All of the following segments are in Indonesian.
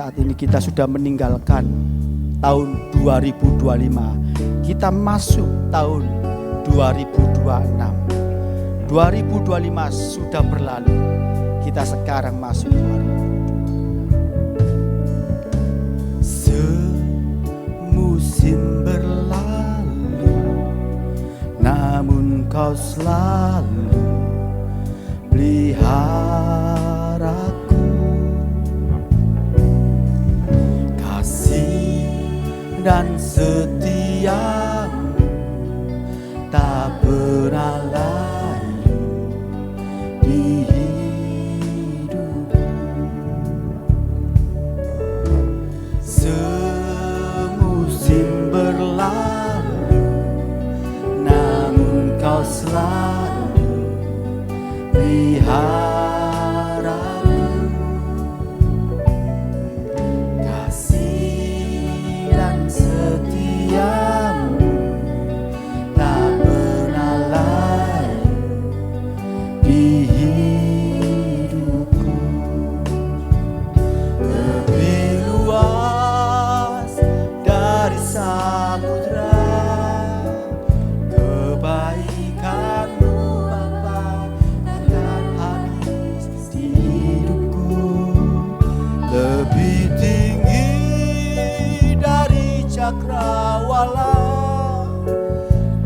saat ini kita sudah meninggalkan tahun 2025. Kita masuk tahun 2026. 2025 sudah berlalu. Kita sekarang masuk 2022. Semusim berlalu, namun kau selalu peliharaku. Kasih dan setiamu tak pernah layu di hidupku. Semusim berlalu, namun kau selalu peliharaku. Kasih dan setiamu tak pernah layu di hidupku. Lebih luas dari samudra kebaikanmu Bapa, takkan habis di hidupku. Lebih tinggi dari cakrawala,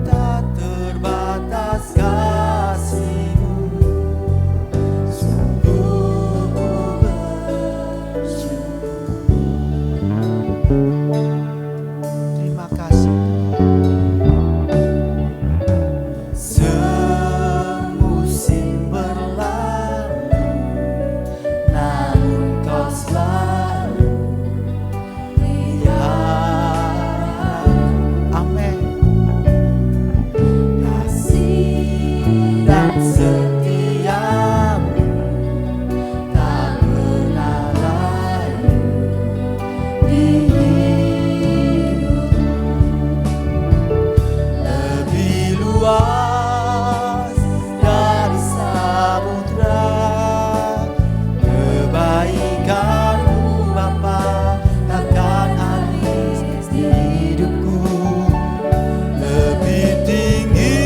tak terbatas kasih-Mu. Sungguh ku bersyukur. Terima kasih. Semusim berlalu, namun kau selalu peliharaku. Amin. Kasih dan setiamu tak pernah layu di hidupku. Lebih luas dari samudra kebaikanmu Bapa, takkan habis di hidupku. Lebih tinggi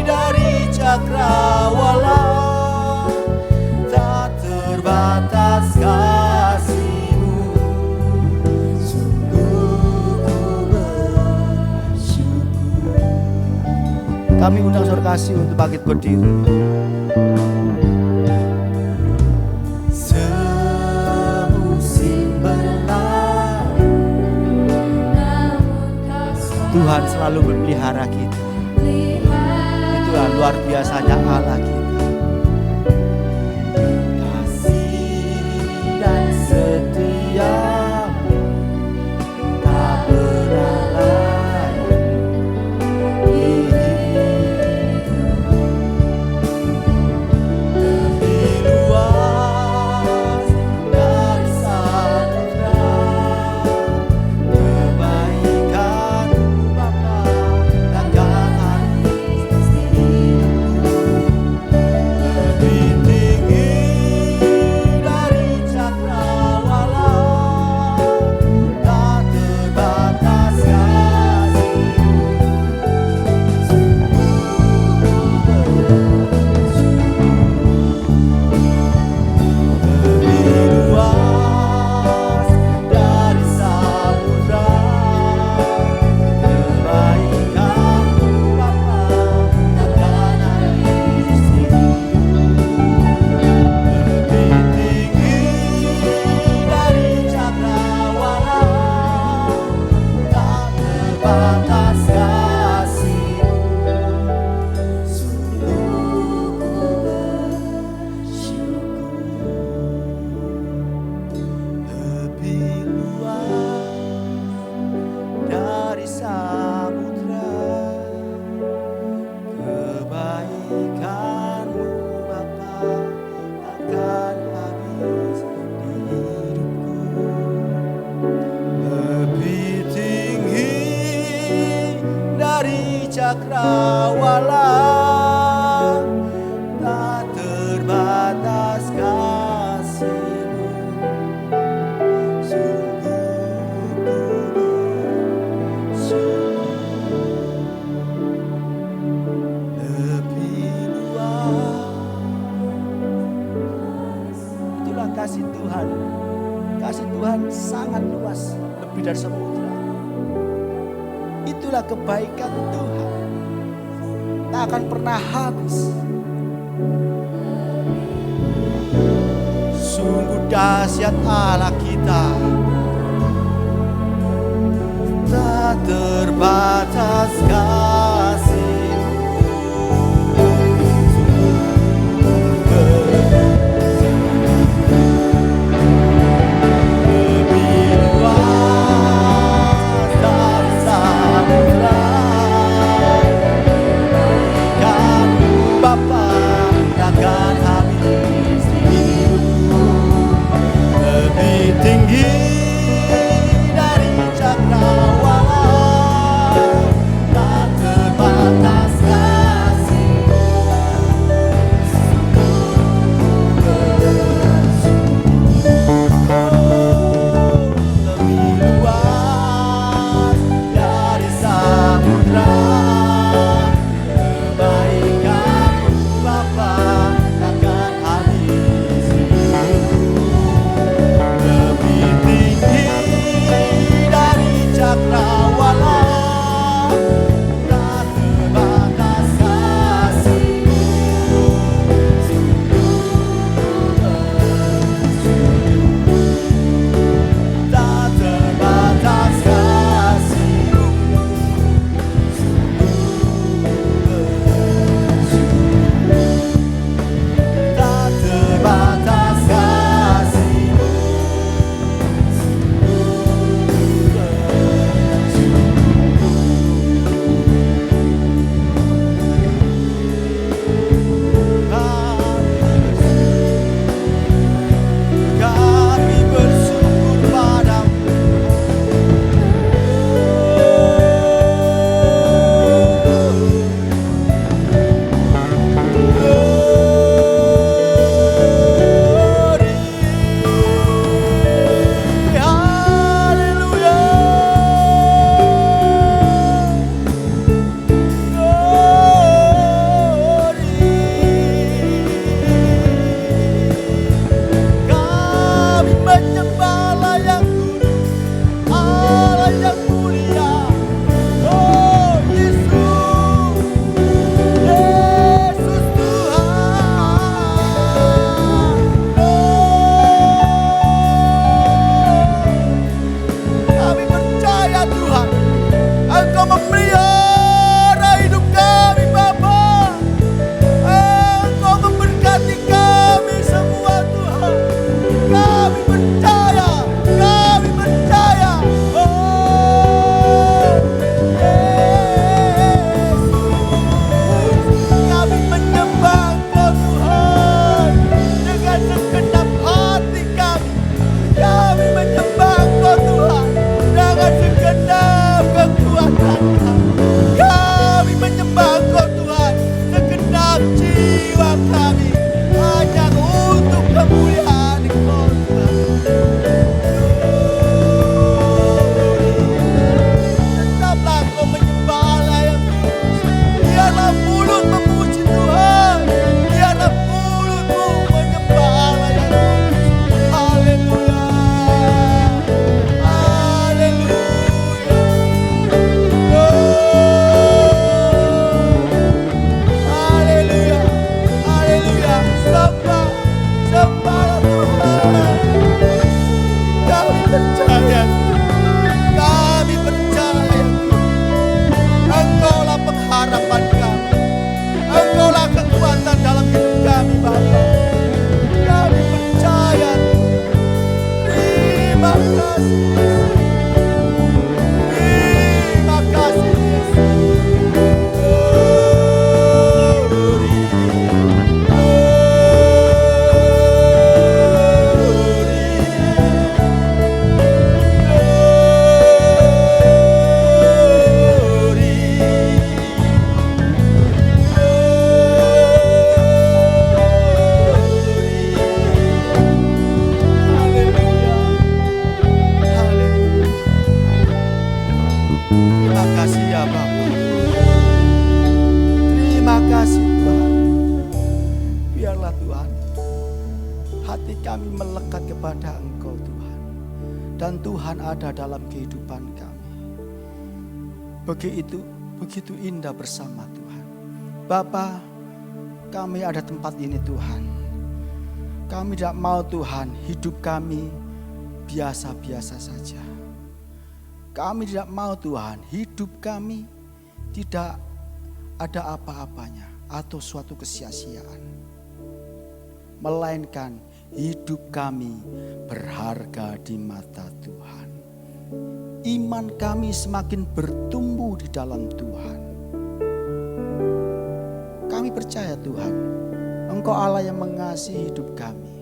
dari cakrawala, tak terbatas kasih-Mu. Sungguh ku bersyukur. Kami undang saudara kasih untuk bangkit berdiri. Semusim berlalu, Tuhan selalu memelihara kita. Itulah luar biasanya Allah kita. Kasih dan setiamu tak pernah layu di hidupku. Lebih luas dari samudra kebaikanmu Bapa, takkan habis di hidupku. Lebih tinggi dari cakrawala, tak terbatas kasih-Mu. Sungguh ku bersyukur. Lebih luas dari samudra kebaikanmu Bapa, takkan habis di hidupku. Lebih tinggi dari cakrawala, tak terbatas kasih-Mu. Sungguh ku bersyukur. Lebih luas dari samudra kebaikanmu Bapa, takkan habis di hidupku. Lebih tinggi dari cakrawala, tak terbatas kasih-Mu. kasih Tuhan. Kasih Tuhan sangat luas, lebih dari samudra. Itulah kebaikan Tuhan, tak akan pernah habis. Sungguh dahsyat Allah kita, tak terbatas kasih. Tinggi dari cakrawala, tak kepada Engkau Tuhan. Dan Tuhan ada dalam kehidupan kami. Begitu indah bersama Tuhan. Bapa, kami ada tempat ini Tuhan. Kami tidak mau Tuhan hidup kami biasa-biasa saja. Kami tidak mau Tuhan hidup kami tidak ada apa-apanya atau suatu kesia-siaan. Melainkan hidup kami berharga di mata Tuhan. Iman kami semakin bertumbuh di dalam Tuhan. Kami percaya Tuhan, Engkau Allah yang mengasihi hidup kami.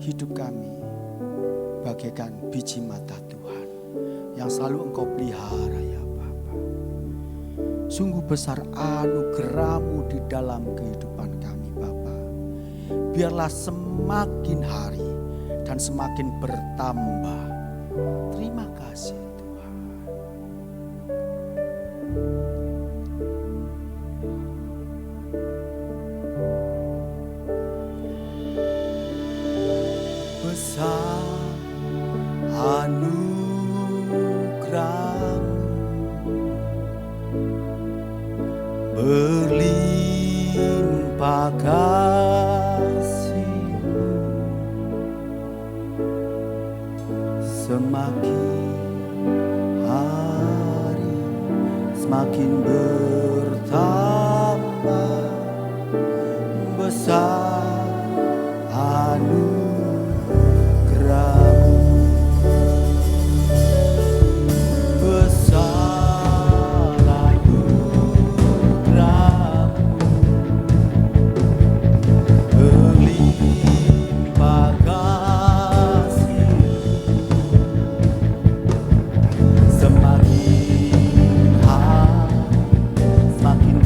Hidup kami bagaikan biji mata Tuhan yang selalu Engkau pelihara ya Bapa. Sungguh besar anugerah-Mu di dalam kehidupan kami Bapa. Biarlah semakin hari dan semakin bertambah. Terima kasih Tuhan. Besar anugerah-Mu, berlimpah kasih-Mu, semakin hari semakin bertambah. Besar anugerah-Mu, besar anugerah-Mu, berlimpah kasih-Mu, semakin hari semakin bertambah.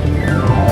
Besar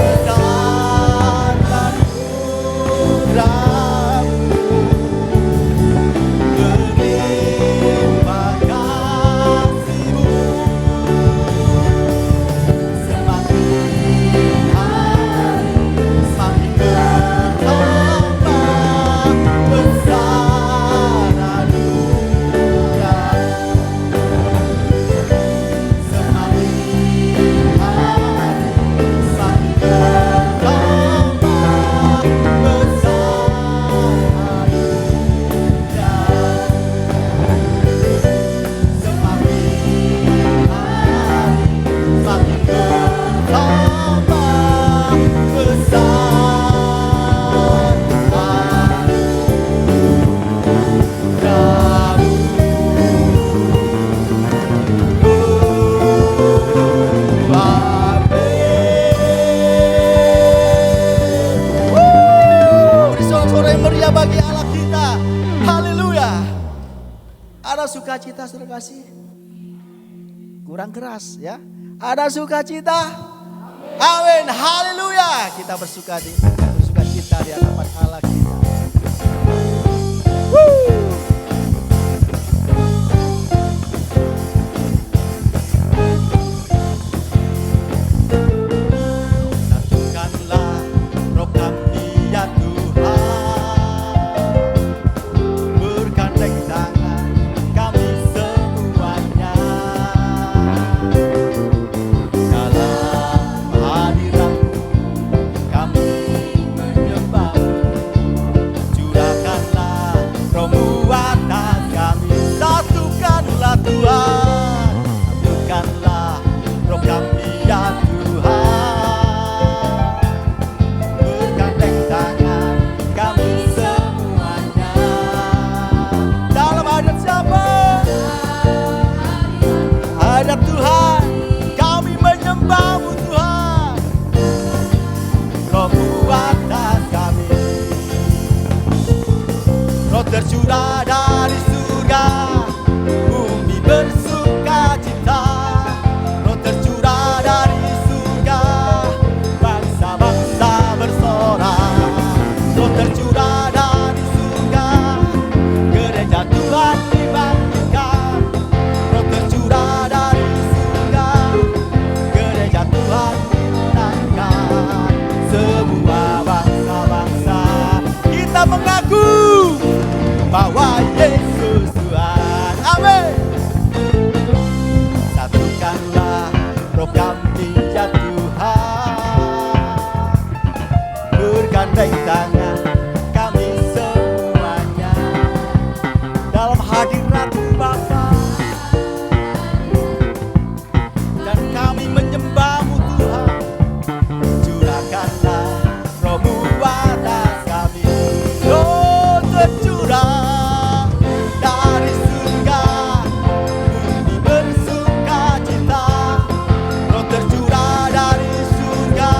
sukacita saudara kasih? Kurang keras ya. Ada sukacita? Amin. Haleluya. Kita bersukacita di hadapan Allah kita. Satukanlah roh kami ya Tuhan, bergandeng tangan atas kami. Satukanlah Tuhan, satukanlah roh kami ya Tuhan. Bergandeng tangan kami semuanya. Dalam hadirat siapa? Hadirat Tuhan, kami menyembah-Mu Tuhan. Roh-Mu atas kami. Roh tercurah dari surga, bumi bersuka cita. Roh tercurah dari surga, bangsa-bangsa bersorak. Roh tercurah dari surga, gereja Tuhan dibangkitkan. Roh tercurah dari surga, gereja Tuhan dimenangkan. Semua bangsa-bangsa kita mengaku bahwa Yesus Tuhan. Amin. Satukanlah roh kami ya Tuhan. Bergandeng tangan kami semuanya dalam hadirat-Mu Bapa. Dan kami menyembah-Mu Tuhan. Curahkanlah roh-Mu atas kami. Roh tercurah dari surga, bumi bersuka cita. Roh tercurah dari surga,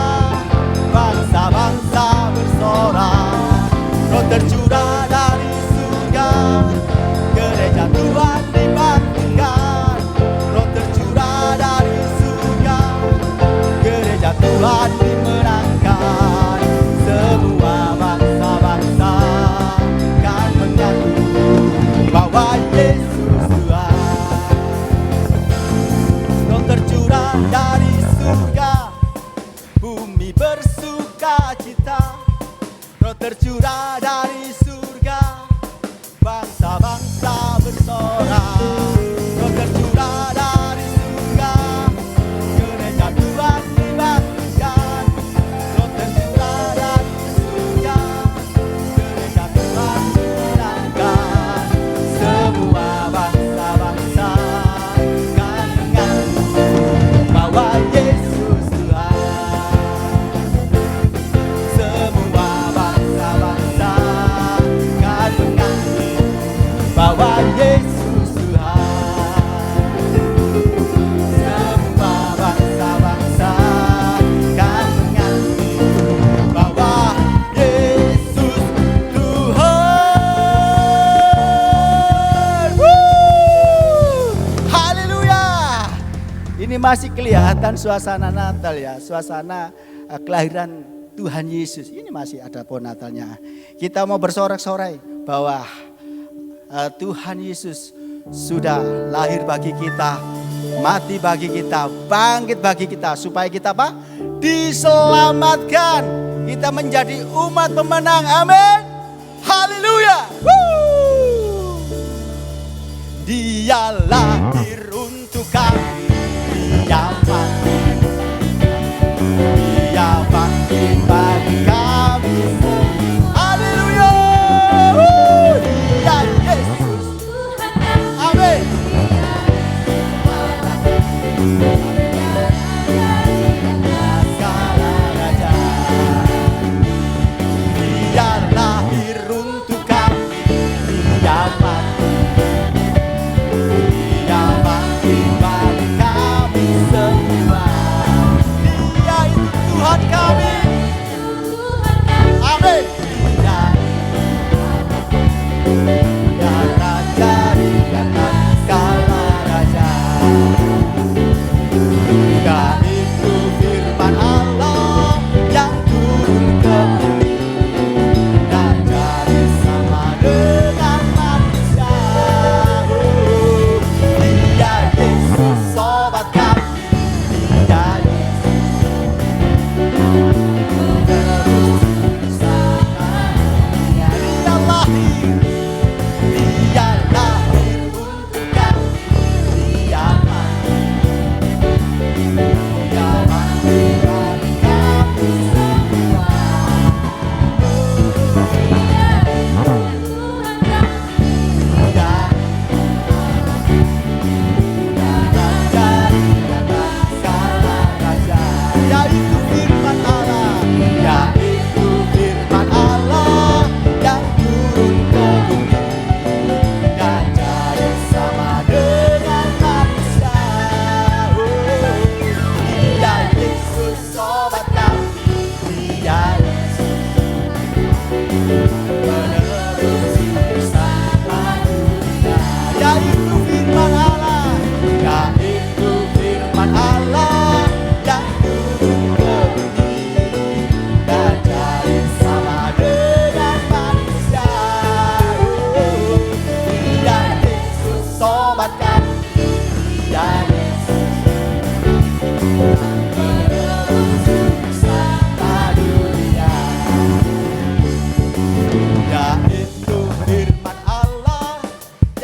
bangsa-bangsa bersorak. Roh tercurah dari surga, gereja Tuhan dibangkitkan. Roh tercurah dari surga, gereja Tuhan dimenangkan. Semua bangsa-bangsa kan mengaku bahwa Yesus Tuhan. Roh tercurah dari surga, bumi bersuka cita. Roh tercurah dari surga, bangsa-bangsa bersorak. Roh tercurah dari surga, gereja Tuhan dibangkitkan. Roh tercurah dari surga, gereja Tuhan dimenangkan. Semua bangsa-bangsa kan mengaku bahwa Yesus Tuhan. Semua bangsa-bangsa kan mengaku bahwa Yesus Tuhan. Semua bangsa-bangsa kan mengaku bahwa Yesus Tuhan. Haleluya. Ini masih kelihatan suasana Natal ya, suasana kelahiran Tuhan Yesus. Ini masih ada pohon Natalnya. Kita mau bersorak-sorai bahwa Tuhan Yesus sudah lahir bagi kita, mati bagi kita, bangkit bagi kita, supaya kita apa? Diselamatkan. Kita menjadi umat pemenang. Amin. Haleluya. Dia lahir untuk kami, dia mati, dia bangkit bagi kami. Haleluya. Dia Yesus. Amin. Segala raja, dia lahir untuk kami, dia mati, dia bangkit bagi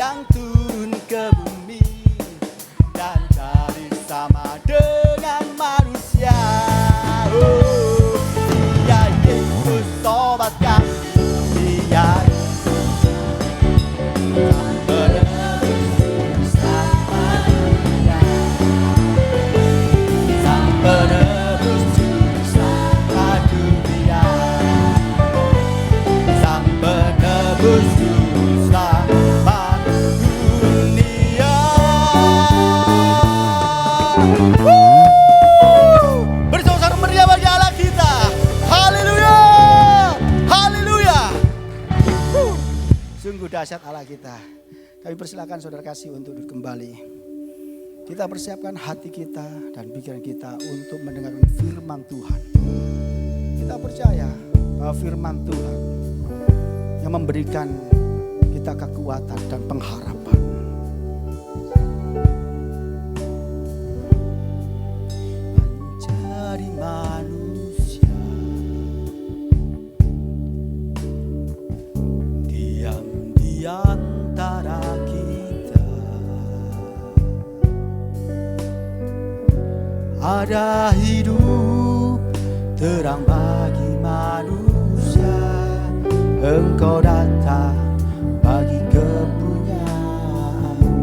yang turun ke bumi dan jadi sama dengan manusia. Oh, Dia Yesus sobat kami, Dia penebus dosa dunia, sang penebus dosa dunia. Bersorak meriah bagi Allah kita. Haleluya, haleluya. Sungguh dahsyat Allah kita. Kami persilakan saudara kasih untuk duduk kembali. Kita persiapkan hati kita dan pikiran kita untuk mendengarkan firman Tuhan. Kita percaya bahwa firman Tuhan yang memberikan kita kekuatan dan pengharapan. Menjadi manusia, diam di antara kita. Ada hidup terang bagi manusia, Engkau datang bagi kepunyaanmu.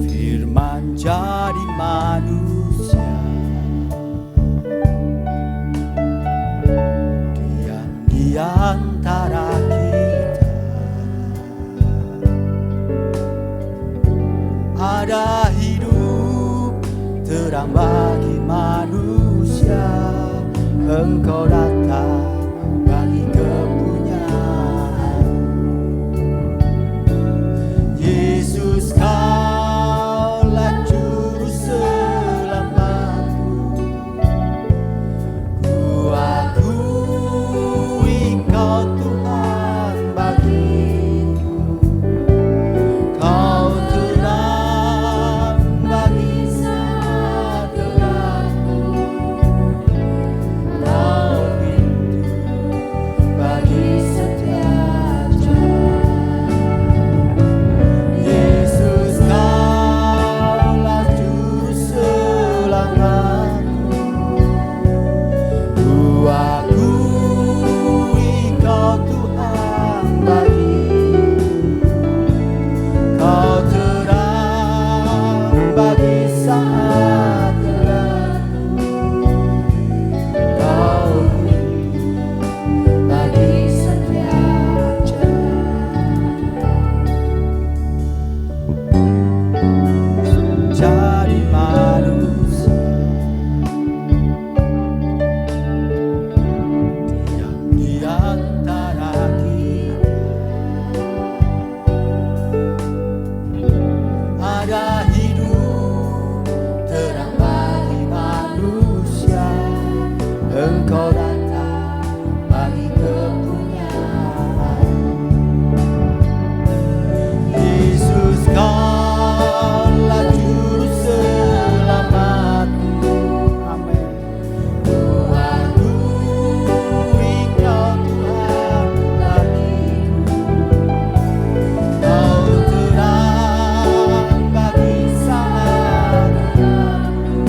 Firman jadi manusia, diam di antara kita. Ada hidup terang bagi manusia, Engkau datang bagi kepunyaan. Yesus, Kaulah juru selamatku. Ku akui Kau Tuhan bagiku. Kau terang bagi saat gelapku. Kau pintu bagi setiap jalan. Yesus, Kaulah juru selamatku. Ku akui Kau Tuhan bagiku. Kau terang bagi saat gelapku. Kau pintu bagi setiap jalan. Jadi manusia, diam di antara kita. Ada hidup terang bagi manusia, Engkau datang bagi kepunyaan. Yesus, Kaulah juru selamatku. Amin. Ku akui Kau Tuhan bagiku. Kau terang bagi saat gelapku.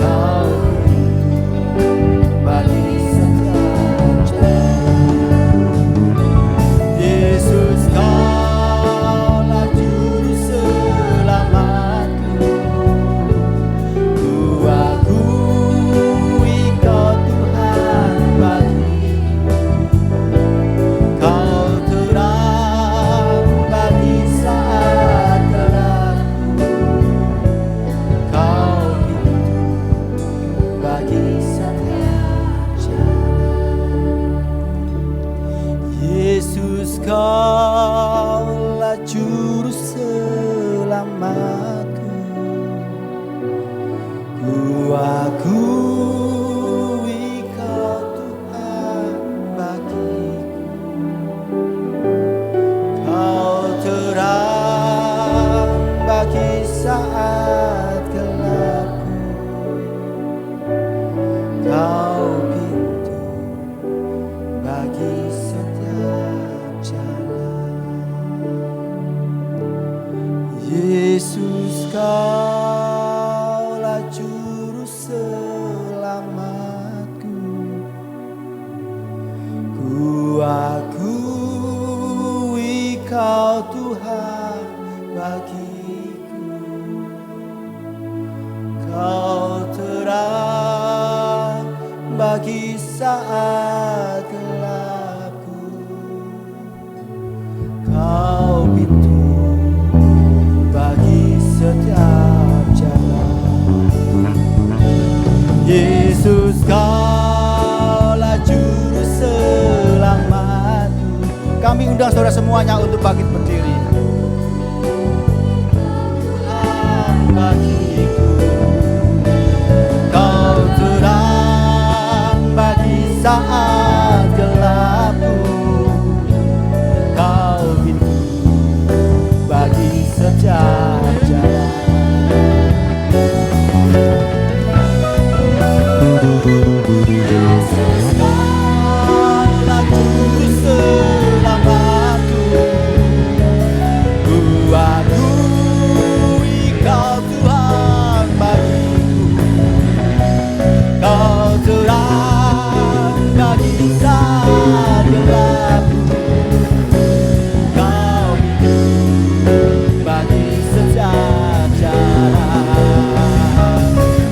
Kau pintu bagi setiap jalan. Yesus, Kaulah juru selamatku. Ku akui Kau Tuhan bagiku. Kau terang bagi saat gelapku. Kau pintu bagi setiap jalan. Yesus, Kaulah juru selamatku. Ku akui Kau Tuhan bagiku. Kau terang bagi saat gelapku. Kau pintu bagi Kaulah juru selamatku, ku akui Kau Tuhan bagiku. Kau terang bagi saat gelapku, Kau pintu bagi setiap jalan. Yesus, Kaulah juru selamatku. Kami undang saudara semuanya untuk bangkit berdiri. Tuhan bagiku, Kau terang bagi saat gelapku, Kau pintu bagi setiap jalan. Yesus, Kaulah juru selamatku, ku akui Kau Tuhan bagiku. Kau terang bagi saat gelapku, Kau pintu bagi setiap jalan.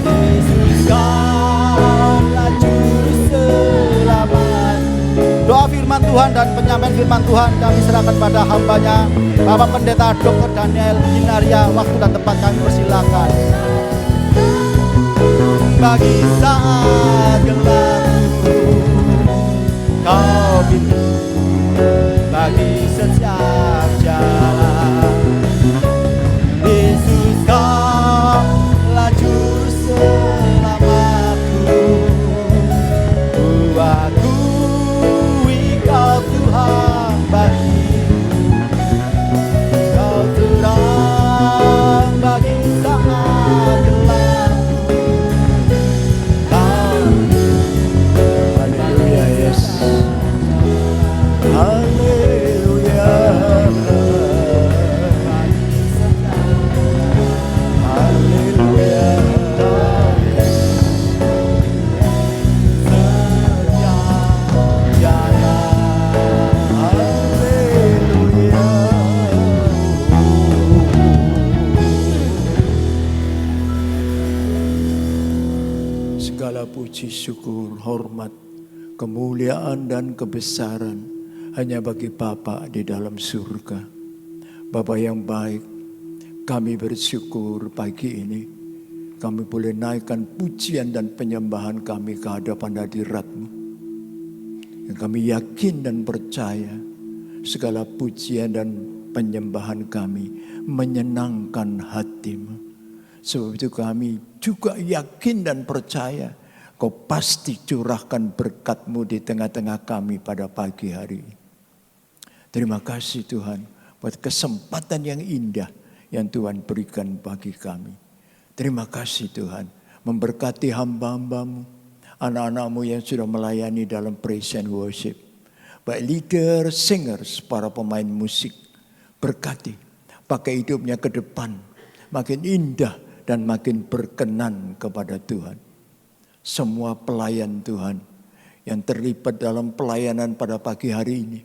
Yesus, Kaulah juru selamat. Doa firman Tuhan dan penyampaian firman Tuhan kami serahkan pada hambanya Bapak Pendeta Dr. Daniel Ginaria. Waktu dan tempat kami persilakan. Bagi saat gelapku, Kau pintu bagi setiap jalan. Yesus, Kaulah juru selamatku, ku akui Kau Tuhan bagiku. Kau terang bagi saat gelapku, Kau haleluya, yes. Haleluya, haleluya, setiap jalan, haleluya. Segala puji, syukur, hormat, kemuliaan dan kebesaran hanya bagi Bapa di dalam surga. Bapa yang baik, kami bersyukur pagi ini kami boleh naikkan pujian dan penyembahan kami ke hadapan hadirat-Mu. Yang kami yakin dan percaya segala pujian dan penyembahan kami menyenangkan hati-Mu. Sebab itu kami juga yakin dan percaya Kau pasti curahkan berkat-Mu di tengah-tengah kami pada pagi hari ini. Terima kasih Tuhan buat kesempatan yang indah yang Tuhan berikan bagi kami. Terima kasih Tuhan memberkati hamba-hamba-Mu, anak-anak-Mu yang sudah melayani dalam praise and worship. Baik leader, singers, para pemain musik. Berkati, pakai hidupnya ke depan, makin indah dan makin berkenan kepada Tuhan. Semua pelayan Tuhan yang terlibat dalam pelayanan pada pagi hari ini,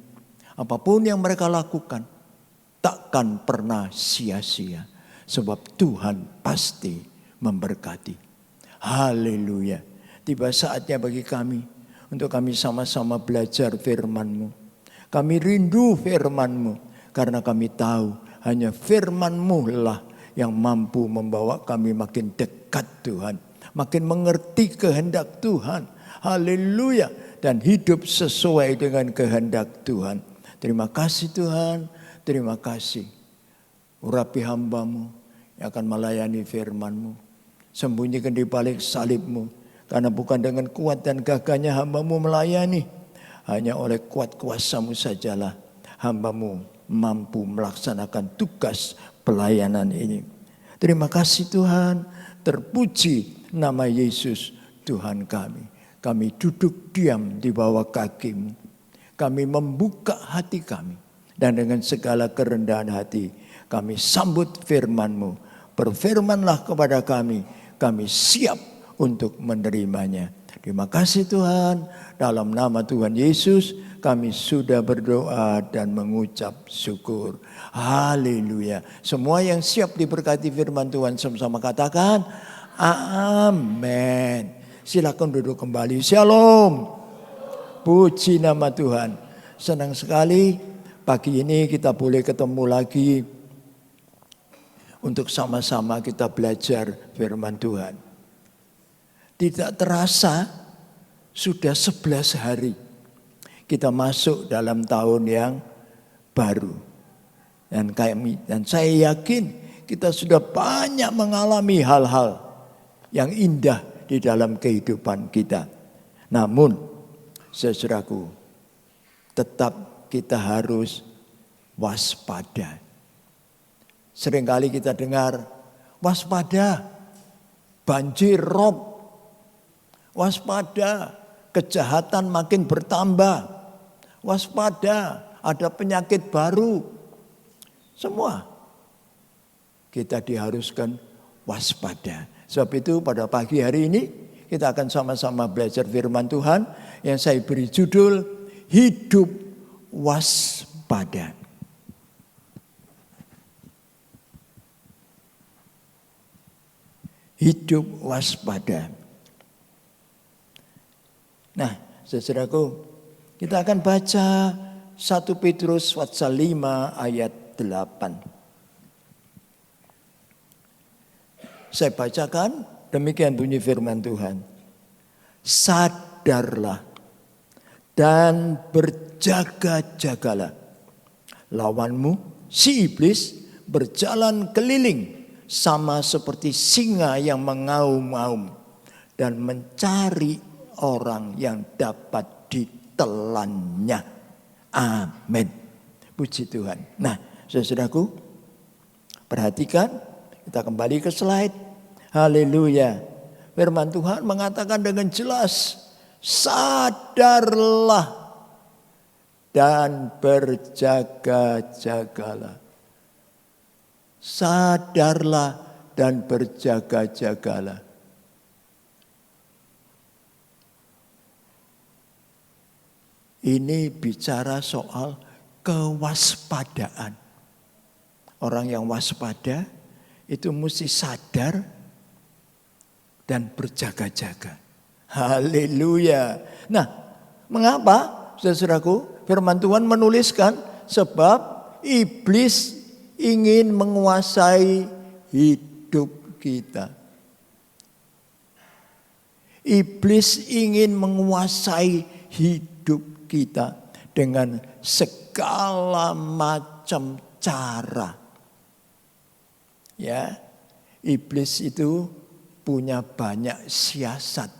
apapun yang mereka lakukan, takkan pernah sia-sia. Sebab Tuhan pasti memberkati. Haleluya. Tiba saatnya bagi kami, untuk kami sama-sama belajar firman-Mu. Kami rindu firman-Mu, karena kami tahu hanya firman-Mu lah yang mampu membawa kami makin dekat Tuhan. Makin mengerti kehendak Tuhan. Haleluya. Dan hidup sesuai dengan kehendak Tuhan. Terima kasih Tuhan. Terima kasih. Urapi hamba-Mu yang akan melayani firman-Mu. Sembunyikan di balik salib-Mu. Karena bukan dengan kuat dan gagahnya hamba-Mu melayani. Hanya oleh kuat kuasa-Mu sajalah hamba-Mu mampu melaksanakan tugas pelayanan ini. Terima kasih Tuhan. Terpuji nama Yesus Tuhan kami. Kami duduk diam di bawah kaki-Mu. Kami membuka hati kami. Dan dengan segala kerendahan hati kami sambut firman-Mu Berfirmanlah kepada kami siap untuk menerimanya. Terima kasih Tuhan, dalam nama Tuhan Yesus kami sudah berdoa dan mengucap syukur. Haleluya. Semua yang siap diberkati firman Tuhan sama-sama katakan amin. Silakan duduk kembali. Shalom. Puji nama Tuhan. Senang sekali pagi ini kita boleh ketemu lagi untuk sama-sama kita belajar firman Tuhan. Tidak terasa sudah 11 hari kita masuk dalam tahun yang baru. Dan saya yakin kita sudah banyak mengalami hal-hal yang indah di dalam kehidupan kita. Namun, saudaraku, tetap kita harus waspada. Seringkali kita dengar, waspada, banjir rob, waspada, kejahatan makin bertambah, waspada, ada penyakit baru. Semua kita diharuskan waspada. Sebab itu pada pagi hari ini kita akan sama-sama belajar firman Tuhan yang saya beri judul Hidup Waspada. Hidup waspada. Nah, saudaraku, kita akan baca 1 Petrus pasal 5 ayat 8. Saya bacakan, demikian bunyi firman Tuhan. Sadarlah dan berjaga-jagalah. Lawanmu, si iblis, berjalan keliling sama seperti singa yang mengaum-ngaum dan mencari orang yang dapat ditelannya. Amin. Puji Tuhan. Nah, saudaraku, perhatikan, kita kembali ke slide. Haleluya. Firman Tuhan mengatakan dengan jelas, sadarlah dan berjaga-jagalah. Sadarlah dan berjaga-jagalah. Ini bicara soal kewaspadaan. Orang yang waspada itu mesti sadar dan berjaga-jaga. Haleluya. Nah, mengapa saudaraku firman Tuhan menuliskan sebab iblis ingin menguasai hidup kita. Iblis ingin menguasai hidup kita dengan segala macam cara. Ya, iblis itu punya banyak siasat,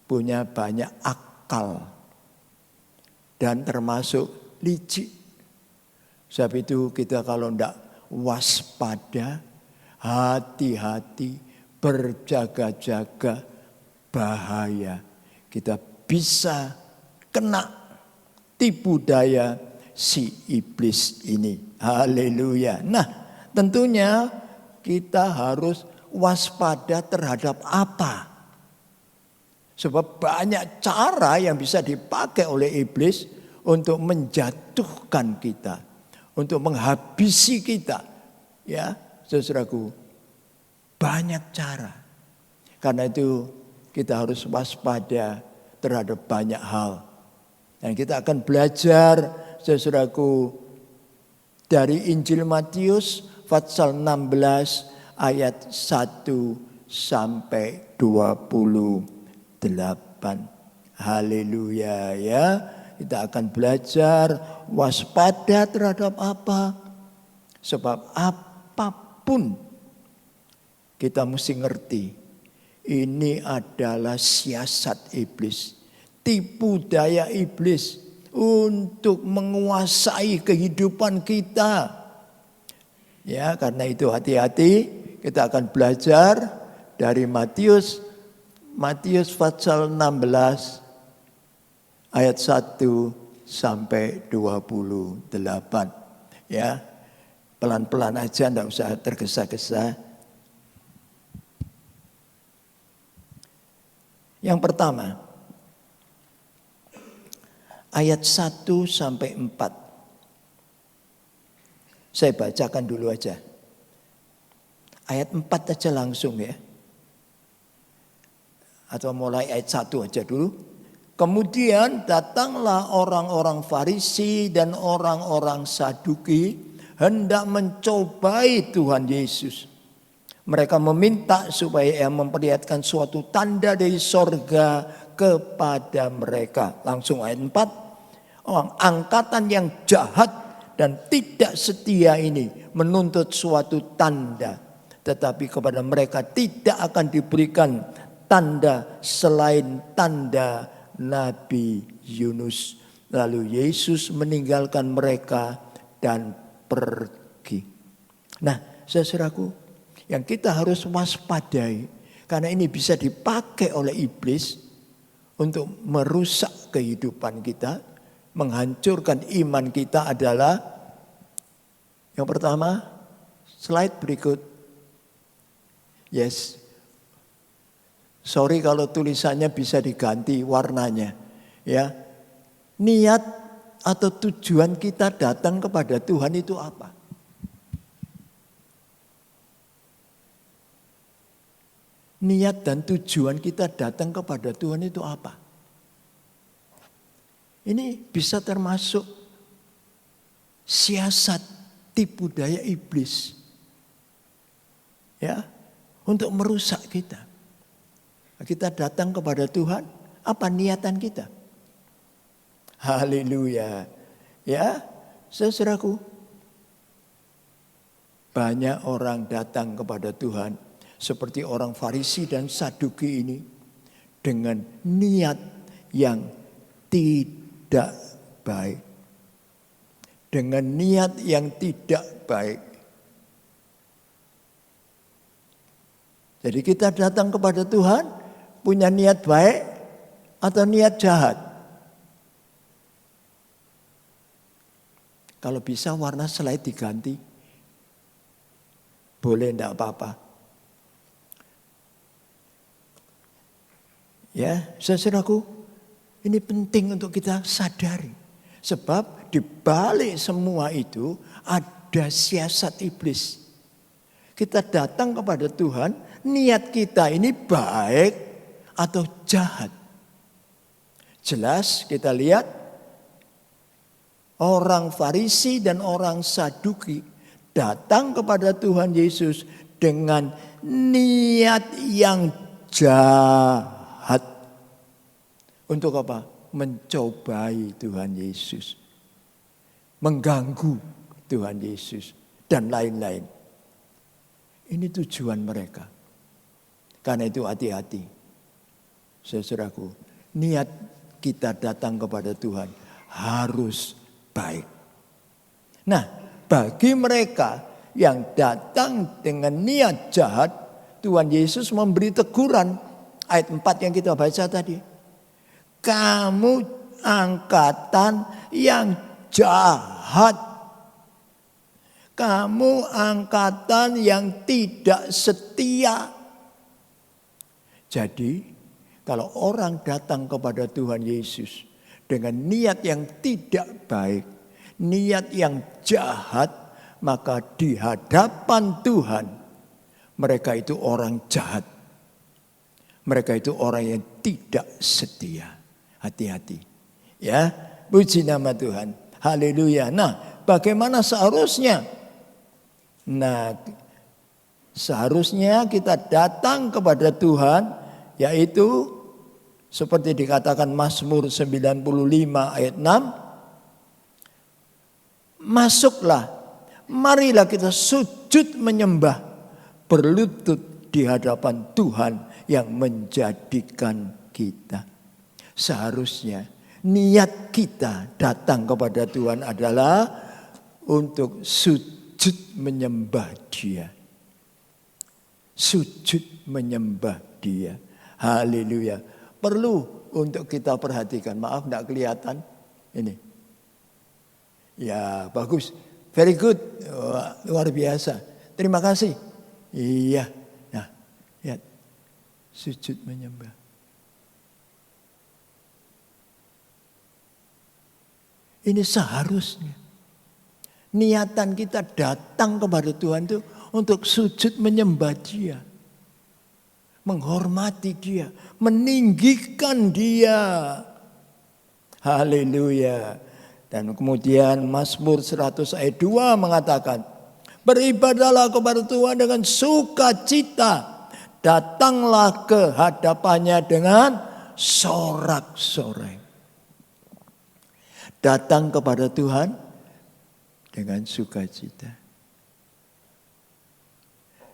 punya banyak akal, dan termasuk licik. Sebab itu kita kalau tidak waspada, hati-hati, berjaga-jaga, bahaya. Kita bisa kena tipu daya si iblis ini. Haleluya. Nah, tentunya kita harus waspada terhadap apa? Sebab banyak cara yang bisa dipakai oleh iblis untuk menjatuhkan kita, untuk menghabisi kita. Ya, saudaraku, banyak cara. Karena itu kita harus waspada terhadap banyak hal. Dan kita akan belajar, saudaraku, dari Injil Matius pasal 16 ayat 1 sampai 28. Haleluya ya. Kita akan belajar waspada terhadap apa? Sebab apapun kita mesti ngerti. Ini adalah siasat iblis. Tipu daya iblis untuk menguasai kehidupan kita. Ya, karena itu hati-hati. Kita akan belajar dari Matius pasal 16 ayat 1 sampai 28. Ya. Pelan-pelan aja, enggak usah tergesa-gesa. Yang pertama, ayat 1 sampai 4. Saya bacakan dulu aja. Ayat 4 aja langsung ya. Atau mulai ayat 1 aja dulu. Kemudian datanglah orang-orang Farisi dan orang-orang Saduki hendak mencobai Tuhan Yesus. Mereka meminta supaya ia memperlihatkan suatu tanda dari sorga kepada mereka. Langsung ayat 4. Orang angkatan yang jahat dan tidak setia ini menuntut suatu tanda. Tetapi kepada mereka tidak akan diberikan tanda selain tanda Nabi Yunus. Lalu Yesus meninggalkan mereka dan pergi. Nah, saudaraku, yang kita harus waspadai, karena ini bisa dipakai oleh iblis untuk merusak kehidupan kita, menghancurkan iman kita adalah yang pertama, slide berikut. Yes. Sorry kalau tulisannya bisa diganti warnanya. Ya. Niat atau tujuan kita datang kepada Tuhan itu apa? Niat dan tujuan kita datang kepada Tuhan itu apa? Ini bisa termasuk siasat tipu daya iblis. Ya, untuk merusak kita. Kita datang kepada Tuhan, apa niatan kita? Haleluya. Ya, saudaraku. Banyak orang datang kepada Tuhan seperti orang Farisi dan Saduki ini dengan niat yang tidak baik. Dengan niat yang tidak baik. Jadi kita datang kepada Tuhan punya niat baik atau niat jahat? Kalau bisa warna slide diganti. Boleh, enggak apa-apa. Ya, saudaraku, ini penting untuk kita sadari. Sebab di balik semua itu ada siasat iblis. Kita datang kepada Tuhan, niat kita ini baik atau jahat. Jelas kita lihat orang Farisi dan orang Saduki datang kepada Tuhan Yesus dengan niat yang jahat. Untuk apa? Mencobai Tuhan Yesus. Mengganggu Tuhan Yesus. Dan lain-lain. Ini tujuan mereka. Karena itu hati-hati. Saudaraku, niat kita datang kepada Tuhan harus baik. Nah, bagi mereka yang datang dengan niat jahat, Tuhan Yesus memberi teguran. Ayat 4 yang kita baca tadi. Kamu angkatan yang jahat. Kamu angkatan yang tidak setia. Jadi, kalau orang datang kepada Tuhan Yesus dengan niat yang tidak baik, niat yang jahat, maka di hadapan Tuhan mereka itu orang jahat. Mereka itu orang yang tidak setia. Hati-hati. Ya, puji nama Tuhan. Haleluya. Nah, bagaimana seharusnya? Nah, seharusnya kita datang kepada Tuhan, yaitu seperti dikatakan Mazmur 95 ayat 6. Masuklah, marilah kita sujud menyembah, berlutut di hadapan Tuhan yang menjadikan kita. Seharusnya niat kita datang kepada Tuhan adalah untuk sujud menyembah Dia. Sujud menyembah Dia. Haleluya. Perlu untuk kita perhatikan. Maaf, tidak kelihatan. Ini. Ya, bagus. Very good. Wah, luar biasa. Terima kasih. Iya. Nah, lihat. Sujud menyembah. Ini seharusnya. Niatan kita datang kepada Tuhan itu untuk sujud menyembah Dia. Menghormati Dia. Meninggikan Dia. Haleluya. Dan kemudian Mazmur 100 ayat 2 mengatakan, beribadahlah kepada Tuhan dengan sukacita. Datanglah ke hadapannya dengan sorak-sorai. Datang kepada Tuhan dengan sukacita.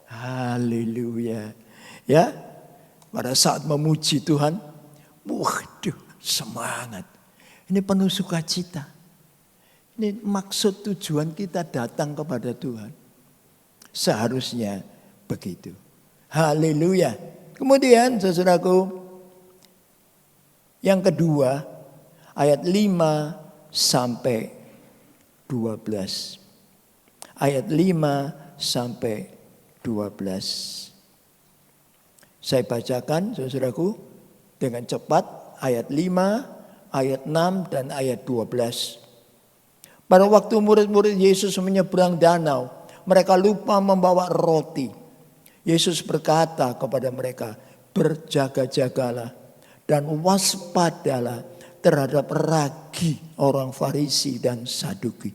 Haleluya. Ya, pada saat memuji Tuhan, waduh, semangat. Ini penuh sukacita. Ini maksud tujuan kita datang kepada Tuhan. Seharusnya begitu. Haleluya. Kemudian saudaraku, yang kedua, ayat 5 sampai 12. Ayat 5 sampai 12. Saya bacakan saudaraku dengan cepat ayat 5, ayat 6 dan ayat 12. Pada waktu murid-murid Yesus menyeberang danau, mereka lupa membawa roti. Yesus berkata kepada mereka, berjaga-jagalah dan waspadalah terhadap ragi orang Farisi dan Saduki.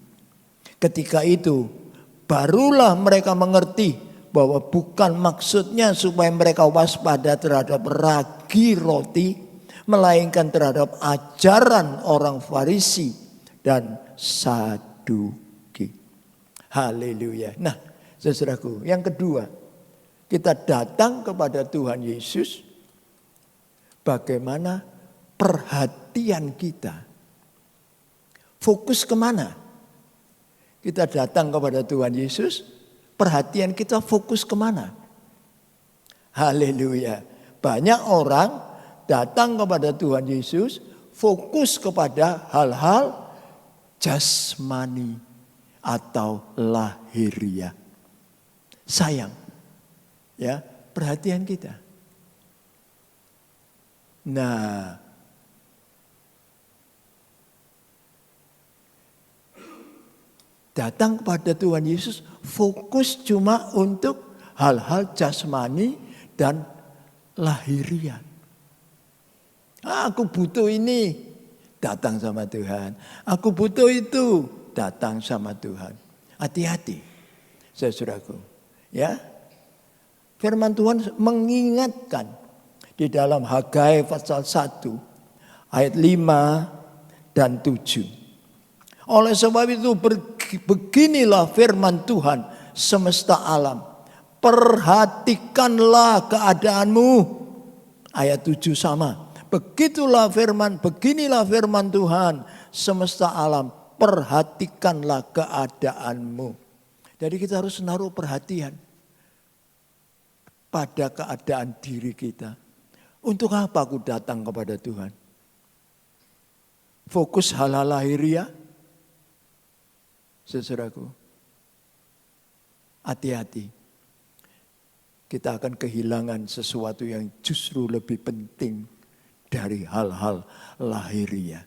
Ketika itu barulah mereka mengerti bahwa bukan maksudnya supaya mereka waspada terhadap ragi roti, melainkan terhadap ajaran orang Farisi dan Saduki. Haleluya. Nah, saudaraku, yang kedua, kita datang kepada Tuhan Yesus. Bagaimana perhatian kita? Fokus kemana? Kita datang kepada Tuhan Yesus, perhatian kita fokus kemana? Haleluya. Banyak orang datang kepada Tuhan Yesus, fokus kepada hal-hal jasmani atau lahiriah. Sayang, ya, perhatian kita. Nah, datang kepada Tuhan Yesus fokus cuma untuk hal-hal jasmani dan lahiriah. Aku butuh ini, datang sama Tuhan. Aku butuh itu, datang sama Tuhan. Hati-hati, saudaraku. Ya, firman Tuhan mengingatkan di dalam Hagai pasal 1 ayat 5 dan 7. Oleh sebab itu beginilah firman Tuhan semesta alam. Perhatikanlah keadaanmu. Ayat 7 sama. Beginilah firman Tuhan semesta alam. Perhatikanlah keadaanmu. Jadi kita harus naruh perhatian pada keadaan diri kita. Untuk apa aku datang kepada Tuhan? Fokus hal-hal lahiriah. Saudaraku, hati-hati. Kita akan kehilangan sesuatu yang justru lebih penting dari hal-hal lahiriah.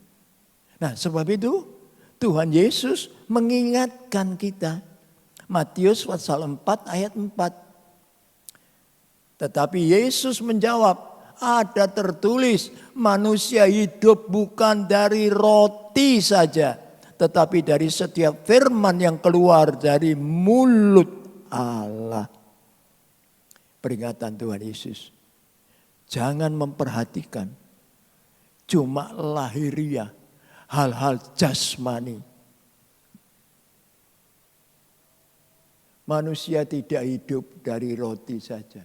Nah, sebab itu Tuhan Yesus mengingatkan kita. Matius pasal 4 ayat 4. Tetapi Yesus menjawab, ada tertulis manusia hidup bukan dari roti saja, tetapi dari setiap firman yang keluar dari mulut Allah. Peringatan Tuhan Yesus. Jangan memperhatikan cuma lahiriah, hal-hal jasmani. Manusia tidak hidup dari roti saja.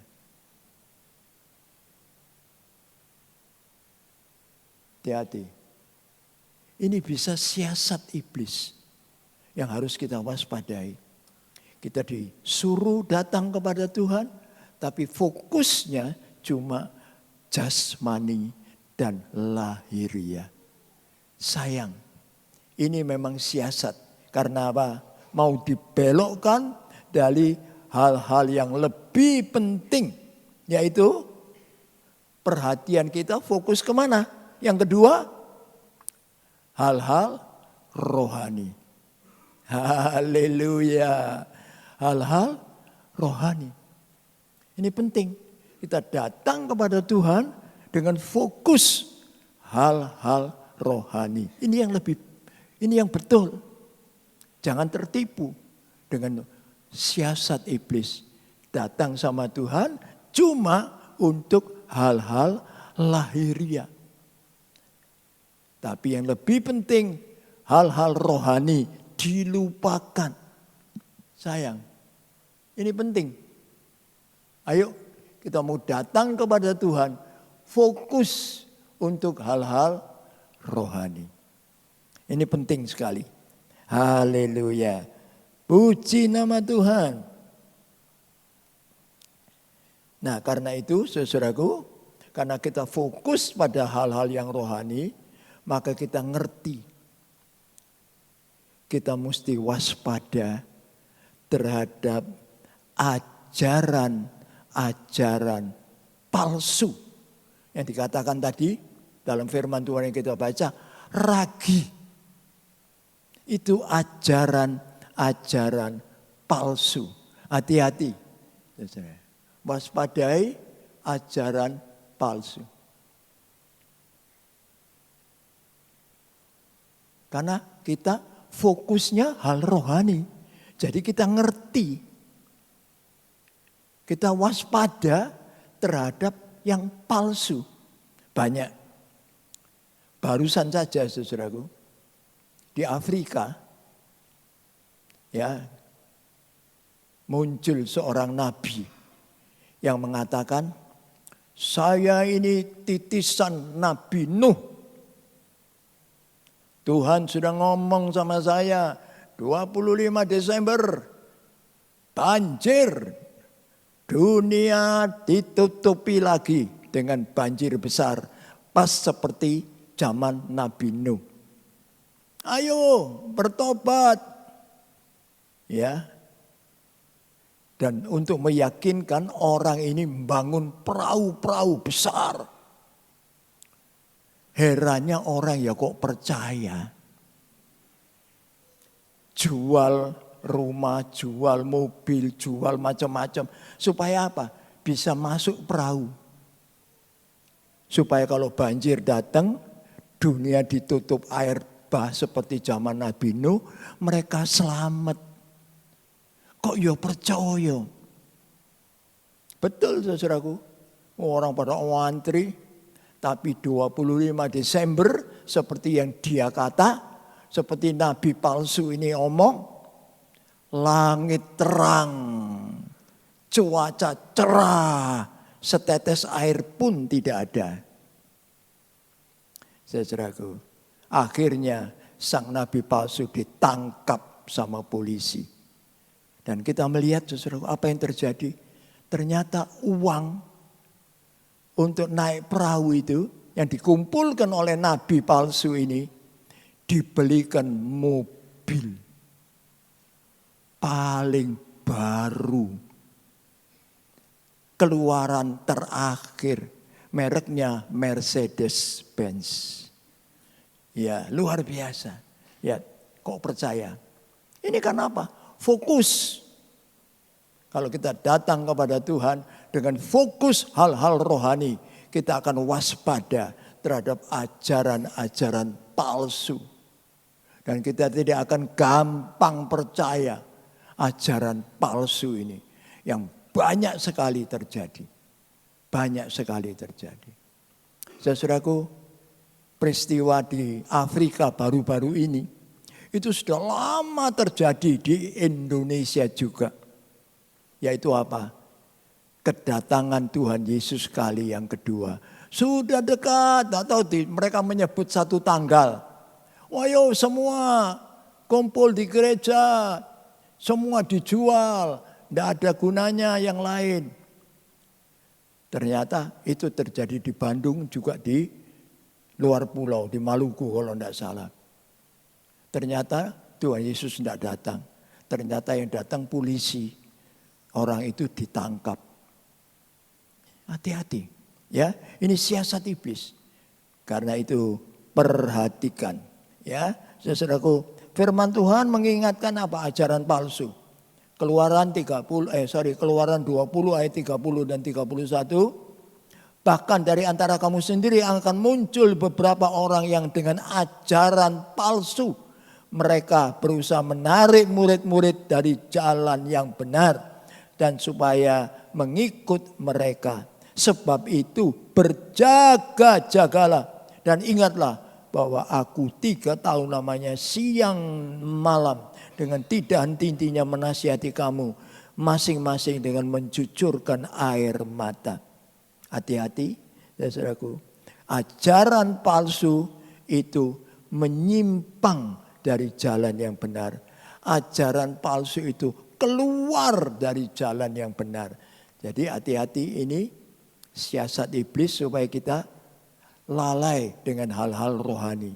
Hati-hati. Ini bisa siasat iblis yang harus kita waspadai. Kita disuruh datang kepada Tuhan, tapi fokusnya cuma jasmani dan lahiriah. Sayang, ini memang siasat. Karena apa? mau dibelokkan dari hal-hal yang lebih penting, yaitu perhatian kita fokus kemana? Yang kedua, hal-hal rohani. Haleluya. Hal-hal rohani. Ini penting. Kita datang kepada Tuhan dengan fokus hal-hal rohani. Ini yang betul. Jangan tertipu dengan siasat iblis. Datang sama Tuhan cuma untuk hal-hal lahiriah. Tapi yang lebih penting, hal-hal rohani dilupakan. Sayang, ini penting. Ayo kita mau datang kepada Tuhan, fokus untuk hal-hal rohani. Ini penting sekali. Haleluya. Puji nama Tuhan. Nah, karena itu saudaraku, karena kita fokus pada hal-hal yang rohani, maka kita ngerti. Kita mesti waspada terhadap ajaran palsu. Yang dikatakan tadi dalam firman Tuhan yang kita baca, ragi. Itu ajaran palsu. Hati-hati. Waspadai ajaran palsu. Karena kita fokusnya hal rohani. Jadi kita ngerti. Kita waspada terhadap yang palsu. Banyak. Barusan saja saudaraku. Di Afrika. Ya. Muncul seorang nabi. Yang mengatakan. Saya ini titisan Nabi Nuh. Tuhan sudah ngomong sama saya, 25 Desember, banjir. Dunia ditutupi lagi dengan banjir besar. Pas seperti zaman Nabi Nuh. Ayo bertobat. Ya. Dan untuk meyakinkan orang ini membangun perahu-perahu besar. Herannya orang ya kok percaya. Jual rumah, jual mobil, jual macam-macam. Supaya apa? Bisa masuk perahu. Supaya kalau banjir datang, dunia ditutup air bah seperti zaman Nabi Nuh, mereka selamat. Kok ya percaya? Betul saudaraku. Orang pada antri. Tapi 25 Desember seperti yang dia kata, seperti nabi palsu ini omong, langit terang, cuaca cerah, setetes air pun tidak ada. Saudaraku, akhirnya sang nabi palsu ditangkap sama polisi. Dan kita melihat saudaraku apa yang terjadi. Ternyata uang untuk naik perahu itu yang dikumpulkan oleh nabi palsu ini dibelikan mobil paling baru, keluaran terakhir, mereknya Mercedes-Benz. Ya luar biasa. Ya kok percaya? Ini kan apa? Fokus. Kalau kita datang kepada Tuhan dengan fokus hal-hal rohani, kita akan waspada terhadap ajaran-ajaran palsu. Dan kita tidak akan gampang percaya ajaran palsu ini. Yang banyak sekali terjadi. Banyak sekali terjadi. Saudaraku, peristiwa di Afrika baru-baru ini, itu sudah lama terjadi di Indonesia juga. Yaitu apa? Kedatangan Tuhan Yesus kali yang kedua. Sudah dekat, atau mereka menyebut satu tanggal. Wayo semua kumpul di gereja, semua dijual, tidak ada gunanya yang lain. Ternyata itu terjadi di Bandung juga di luar pulau, di Maluku kalau tidak salah. Ternyata Tuhan Yesus tidak datang. ternyata yang datang polisi. Orang itu ditangkap. Hati-hati. Ya, ini siasat iblis. Karena itu perhatikan. Ya, saudaraku, firman Tuhan mengingatkan apa? Ajaran palsu. Keluaran 20 ayat 30 dan 31. Bahkan dari antara kamu sendiri akan muncul beberapa orang yang dengan ajaran palsu. Mereka berusaha menarik murid-murid dari jalan yang benar. Dan supaya mengikut mereka. Sebab itu berjaga-jagalah. Dan ingatlah bahwa aku 3 tahun lamanya siang malam. Dengan tidak henti-hentinya menasihati kamu. Masing-masing dengan mencucurkan air mata. Hati-hati ya saudaraku. Ajaran palsu itu menyimpang dari jalan yang benar. Ajaran palsu itu keluar dari jalan yang benar. Jadi hati-hati, ini siasat iblis supaya kita lalai dengan hal-hal rohani.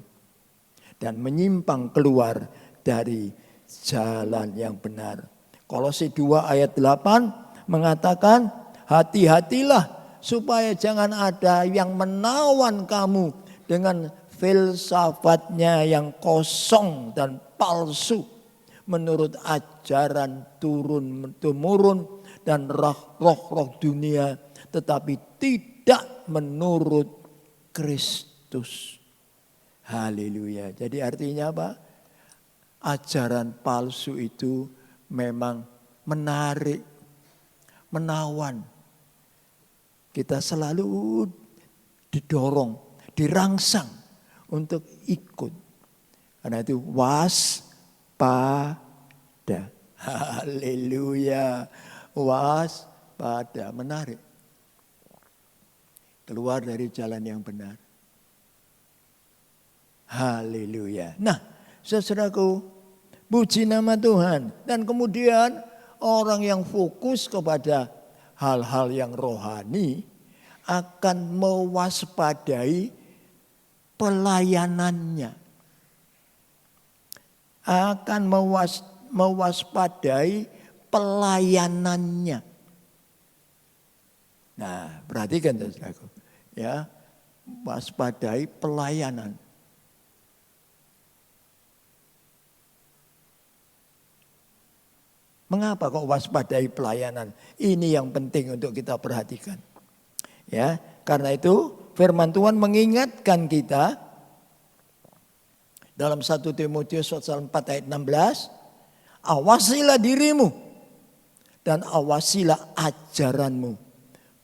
Dan menyimpang keluar dari jalan yang benar. Kolose 2 ayat 8 mengatakan hati-hatilah supaya jangan ada yang menawan kamu dengan filsafatnya yang kosong dan palsu. Menurut ajaran turun-temurun dan roh-roh dunia. Tetapi tidak menurut Kristus. Haleluya. Jadi artinya apa? Ajaran palsu itu memang menarik, menawan. Kita selalu didorong, dirangsang untuk ikut. Karena itu waspada. Haleluya. Waspada. Menarik. Keluar dari jalan yang benar. Haleluya. Nah, saudaraku, puji nama Tuhan. Dan kemudian orang yang fokus kepada hal-hal yang rohani akan mewaspadai pelayanannya. Akan mewaspadai pelayanannya. Nah, perhatikan saudaraku. Ya, waspadai pelayanan. Mengapa kok waspadai pelayanan? Ini yang penting untuk kita perhatikan. Ya, karena itu firman Tuhan mengingatkan kita dalam 1 Timotius pasal 4 ayat 16, awasilah dirimu dan awasilah ajaranmu.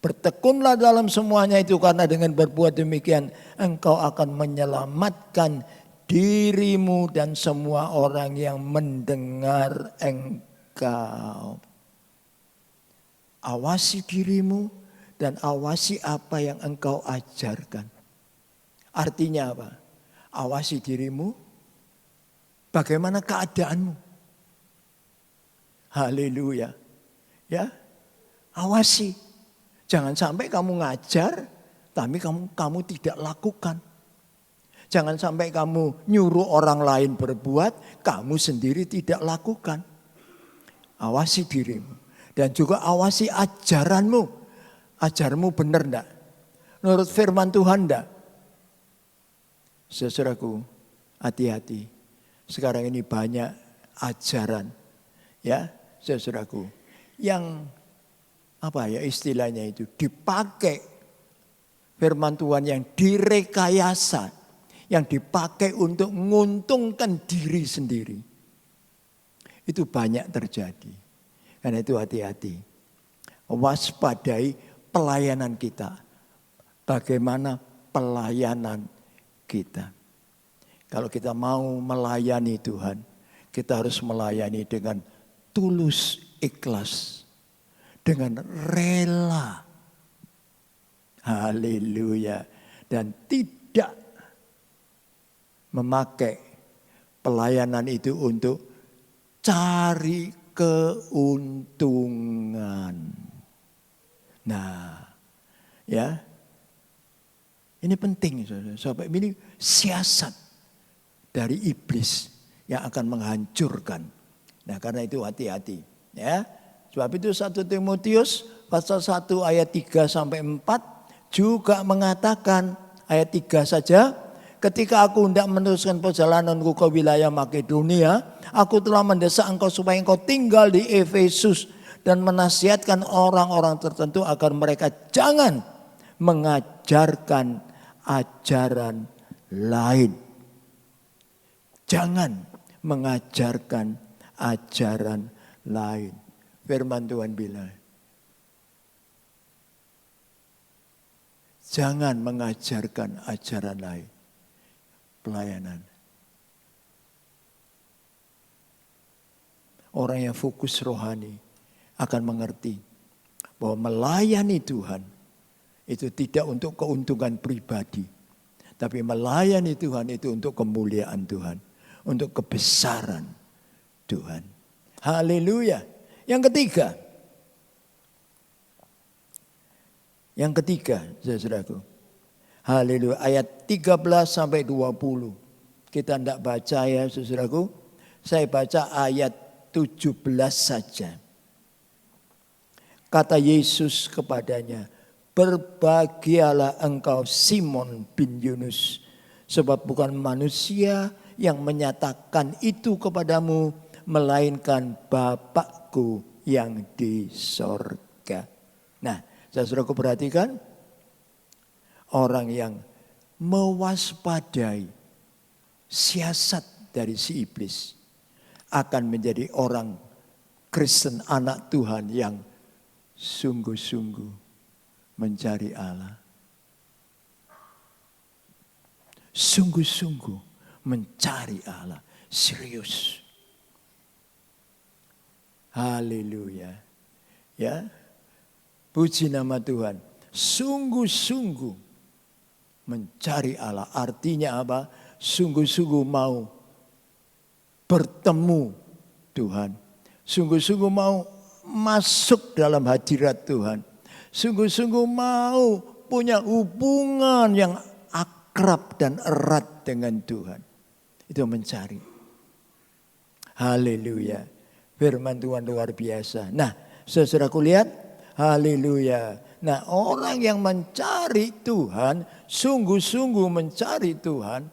Bertekunlah dalam semuanya itu, karena dengan berbuat demikian engkau akan menyelamatkan dirimu dan semua orang yang mendengar engkau. Awasi dirimu dan awasi apa yang engkau ajarkan. Artinya apa? Awasi dirimu, bagaimana keadaanmu. Haleluya. Ya, awasi. Jangan sampai kamu ngajar, tapi kamu tidak lakukan. Jangan sampai kamu nyuruh orang lain berbuat, kamu sendiri tidak lakukan. Awasi dirimu. Dan juga awasi ajaranmu. Ajarmu benar enggak? Menurut firman Tuhan enggak? Saudaraku, hati-hati. Sekarang ini banyak ajaran. Ya, saudaraku. Yang apa ya istilahnya itu, dipakai firman Tuhan yang direkayasa, yang dipakai untuk menguntungkan diri sendiri. Itu banyak terjadi. Karena itu hati-hati. Waspadai pelayanan kita. Bagaimana pelayanan kita. Kalau kita mau melayani Tuhan, kita harus melayani dengan tulus, ikhlas. Dengan rela. Haleluya. Dan tidak memakai pelayanan itu untuk cari keuntungan. Nah, ya. Ini penting, saudara. Ini siasat dari iblis yang akan menghancurkan. Nah, karena itu hati-hati, ya. Sebab itu 1 Timotius pasal 1 ayat 3 sampai 4 juga mengatakan, ayat 3 saja, ketika aku hendak meneruskan perjalananku ke wilayah Makedonia, aku telah mendesak engkau supaya engkau tinggal di Efesus dan menasihatkan orang-orang tertentu agar mereka jangan mengajarkan ajaran lain. Jangan mengajarkan ajaran lain. Firman Tuhan bilang, jangan mengajarkan ajaran lain. Pelayanan. Orang yang fokus rohani akan mengerti bahwa melayani Tuhan itu tidak untuk keuntungan pribadi, tapi melayani Tuhan itu untuk kemuliaan Tuhan, untuk kebesaran Tuhan. Haleluya. Yang ketiga, saudaraku. Haleluya. Ayat 13 sampai 20. Kita tidak baca ya, saudaraku. Saya baca ayat 17 saja. Kata Yesus kepadanya, berbahagialah engkau Simon bin Yunus, sebab bukan manusia yang menyatakan itu kepadamu, melainkan Bapakku yang di sorga. Nah, saudaraku perhatikan, orang yang mewaspadai siasat dari si iblis akan menjadi orang Kristen, anak Tuhan yang sungguh-sungguh mencari Allah. Sungguh-sungguh mencari Allah. Serius. Haleluya. Ya. Puji nama Tuhan. Sungguh-sungguh mencari Allah. Artinya apa? Sungguh-sungguh mau bertemu Tuhan. Sungguh-sungguh mau masuk dalam hadirat Tuhan. Sungguh-sungguh mau punya hubungan yang akrab dan erat dengan Tuhan. Itu mencari. Haleluya. Firman Tuhan luar biasa. Nah, saudaraku lihat. Haleluya. Nah, orang yang mencari Tuhan, sungguh-sungguh mencari Tuhan,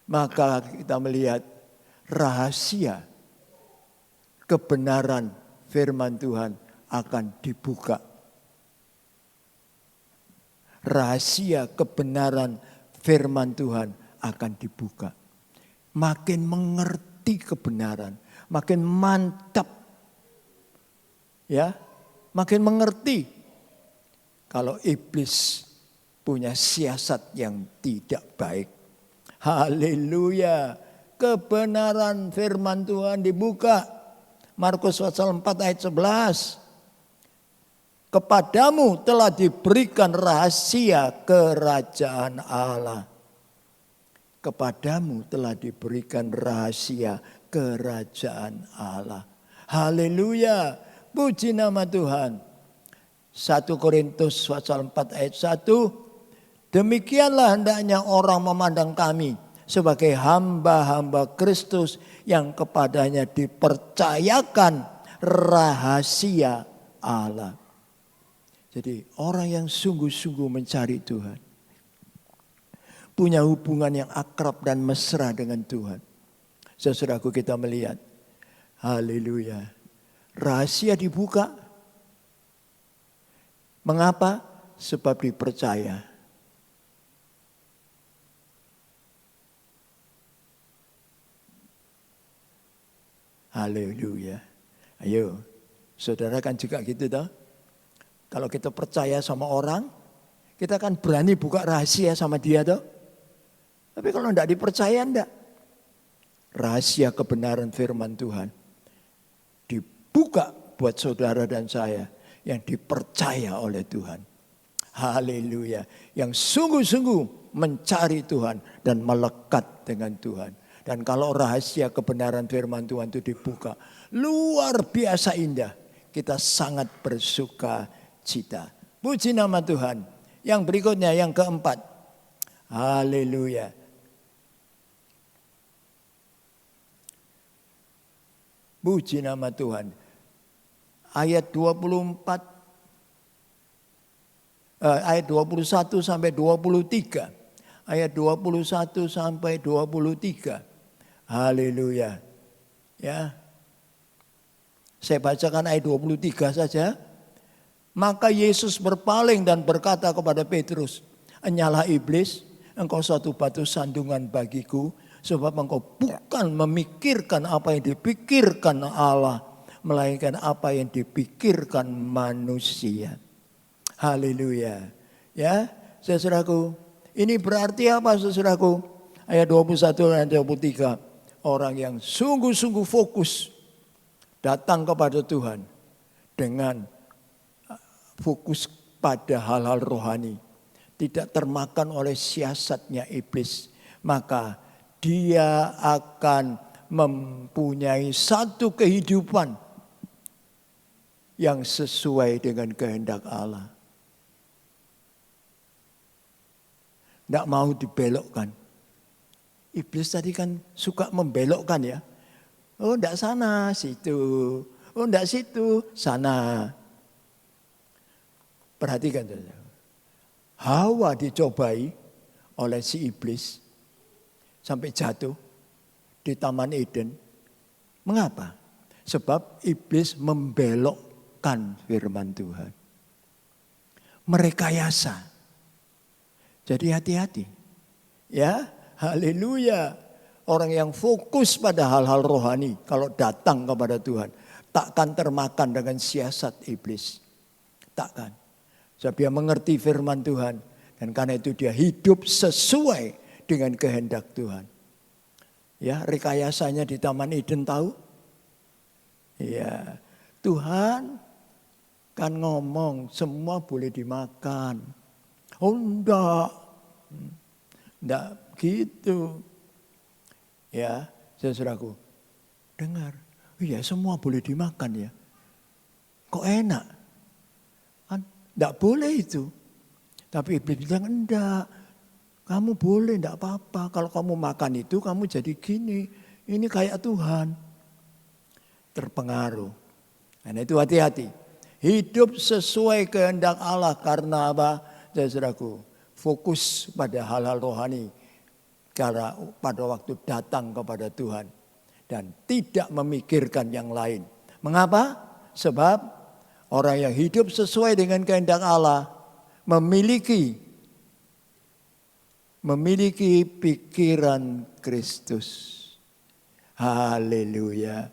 maka kita melihat rahasia kebenaran firman Tuhan akan dibuka. Rahasia kebenaran firman Tuhan akan dibuka. Makin mengerti kebenaran, makin mantap. Ya, makin mengerti kalau iblis punya siasat yang tidak baik. Haleluya. Kebenaran firman Tuhan dibuka. Markus pasal 4 ayat 11. Kepadamu telah diberikan rahasia kerajaan Allah. Kepadamu telah diberikan rahasia kerajaan Allah. Haleluya. Puji nama Tuhan. 1 Korintus pasal 4 ayat 1. Demikianlah hendaknya orang memandang kami sebagai hamba-hamba Kristus yang kepadanya dipercayakan rahasia Allah. Jadi orang yang sungguh-sungguh mencari Tuhan, punya hubungan yang akrab dan mesra dengan Tuhan. Saudaraku, kita melihat, haleluya, rahasia dibuka. Mengapa? Sebab dipercaya. Haleluya. Ayo, saudara kan juga gitu toh. Kalau kita percaya sama orang, kita kan berani buka rahasia sama dia toh. Tapi kalau tidak dipercaya enggak. Rahasia kebenaran firman Tuhan dibuka buat saudara dan saya yang dipercaya oleh Tuhan. Haleluya. Yang sungguh-sungguh mencari Tuhan dan melekat dengan Tuhan. Dan kalau rahasia kebenaran firman Tuhan itu dibuka, luar biasa indah. Kita sangat bersuka cita. Puji nama Tuhan. Yang berikutnya, yang keempat. Haleluya. Puji nama Tuhan. Ayat 24, ayat 21 sampai 23. Ayat 21 sampai 23. Haleluya. Ya. Saya bacakan ayat 23 saja. Maka Yesus berpaling dan berkata kepada Petrus, "Enyalah iblis, engkau suatu batu sandungan bagiku, sebab engkau bukan memikirkan apa yang dipikirkan Allah, melainkan apa yang dipikirkan manusia." Haleluya. Ya, saudaraku, ini berarti apa saudaraku? Ayat 21 dan 23. Orang yang sungguh-sungguh fokus datang kepada Tuhan dengan fokus pada hal-hal rohani, tidak termakan oleh siasatnya iblis, maka dia akan mempunyai satu kehidupan yang sesuai dengan kehendak Allah. Tidak mau dibelokkan. Iblis tadi kan suka membelokkan ya. Oh tidak sana, situ. Oh tidak situ, sana. Perhatikan saja. Hawa dicobai oleh si iblis sampai jatuh di Taman Eden. Mengapa? Sebab iblis membelokkan firman Tuhan. Merekayasa. Jadi hati-hati. Ya, haleluya. Orang yang fokus pada hal-hal rohani kalau datang kepada Tuhan takkan termakan dengan siasat iblis. Takkan. Sebab dia mengerti firman Tuhan. Dan karena itu dia hidup sesuai dengan kehendak Tuhan. Ya, rekayasanya di Taman Eden tahu? Ya, Tuhan kan ngomong semua boleh dimakan. Oh enggak. Enggak gitu. Ya, saudaraku. Dengar. Iya, semua boleh dimakan ya. Kok enak? Tidak boleh itu. Tapi iblis bilang enggak. Kamu boleh, enggak apa-apa. Kalau kamu makan itu kamu jadi gini. Ini kayak Tuhan. Terpengaruh. Karena itu hati-hati. Hidup sesuai kehendak Allah. Karena apa? Saudaraku. Fokus pada hal-hal rohani. Karena pada waktu datang kepada Tuhan. Dan tidak memikirkan yang lain. Mengapa? Sebab orang yang hidup sesuai dengan kehendak Allah memiliki pikiran Kristus. Haleluya.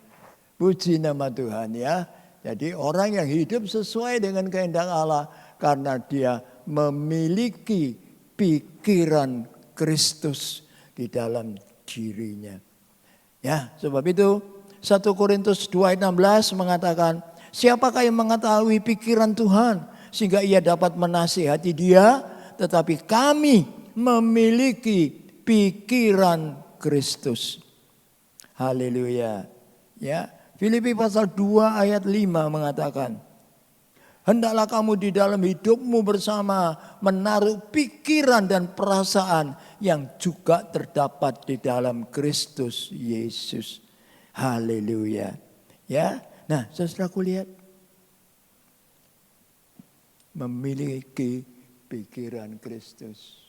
Puji nama Tuhan ya. Jadi orang yang hidup sesuai dengan kehendak Allah karena dia memiliki pikiran Kristus di dalam dirinya. Ya, sebab itu 1 Korintus 2 ayat 16 mengatakan, siapakah yang mengetahui pikiran Tuhan sehingga ia dapat menasihati dia, tetapi kami memiliki pikiran Kristus. Haleluya. Ya, Filipi pasal 2 ayat 5 mengatakan, hendaklah kamu di dalam hidupmu bersama menaruh pikiran dan perasaan yang juga terdapat di dalam Kristus Yesus. Haleluya. Ya. Nah, saudaraku lihat. Memiliki pikiran Kristus.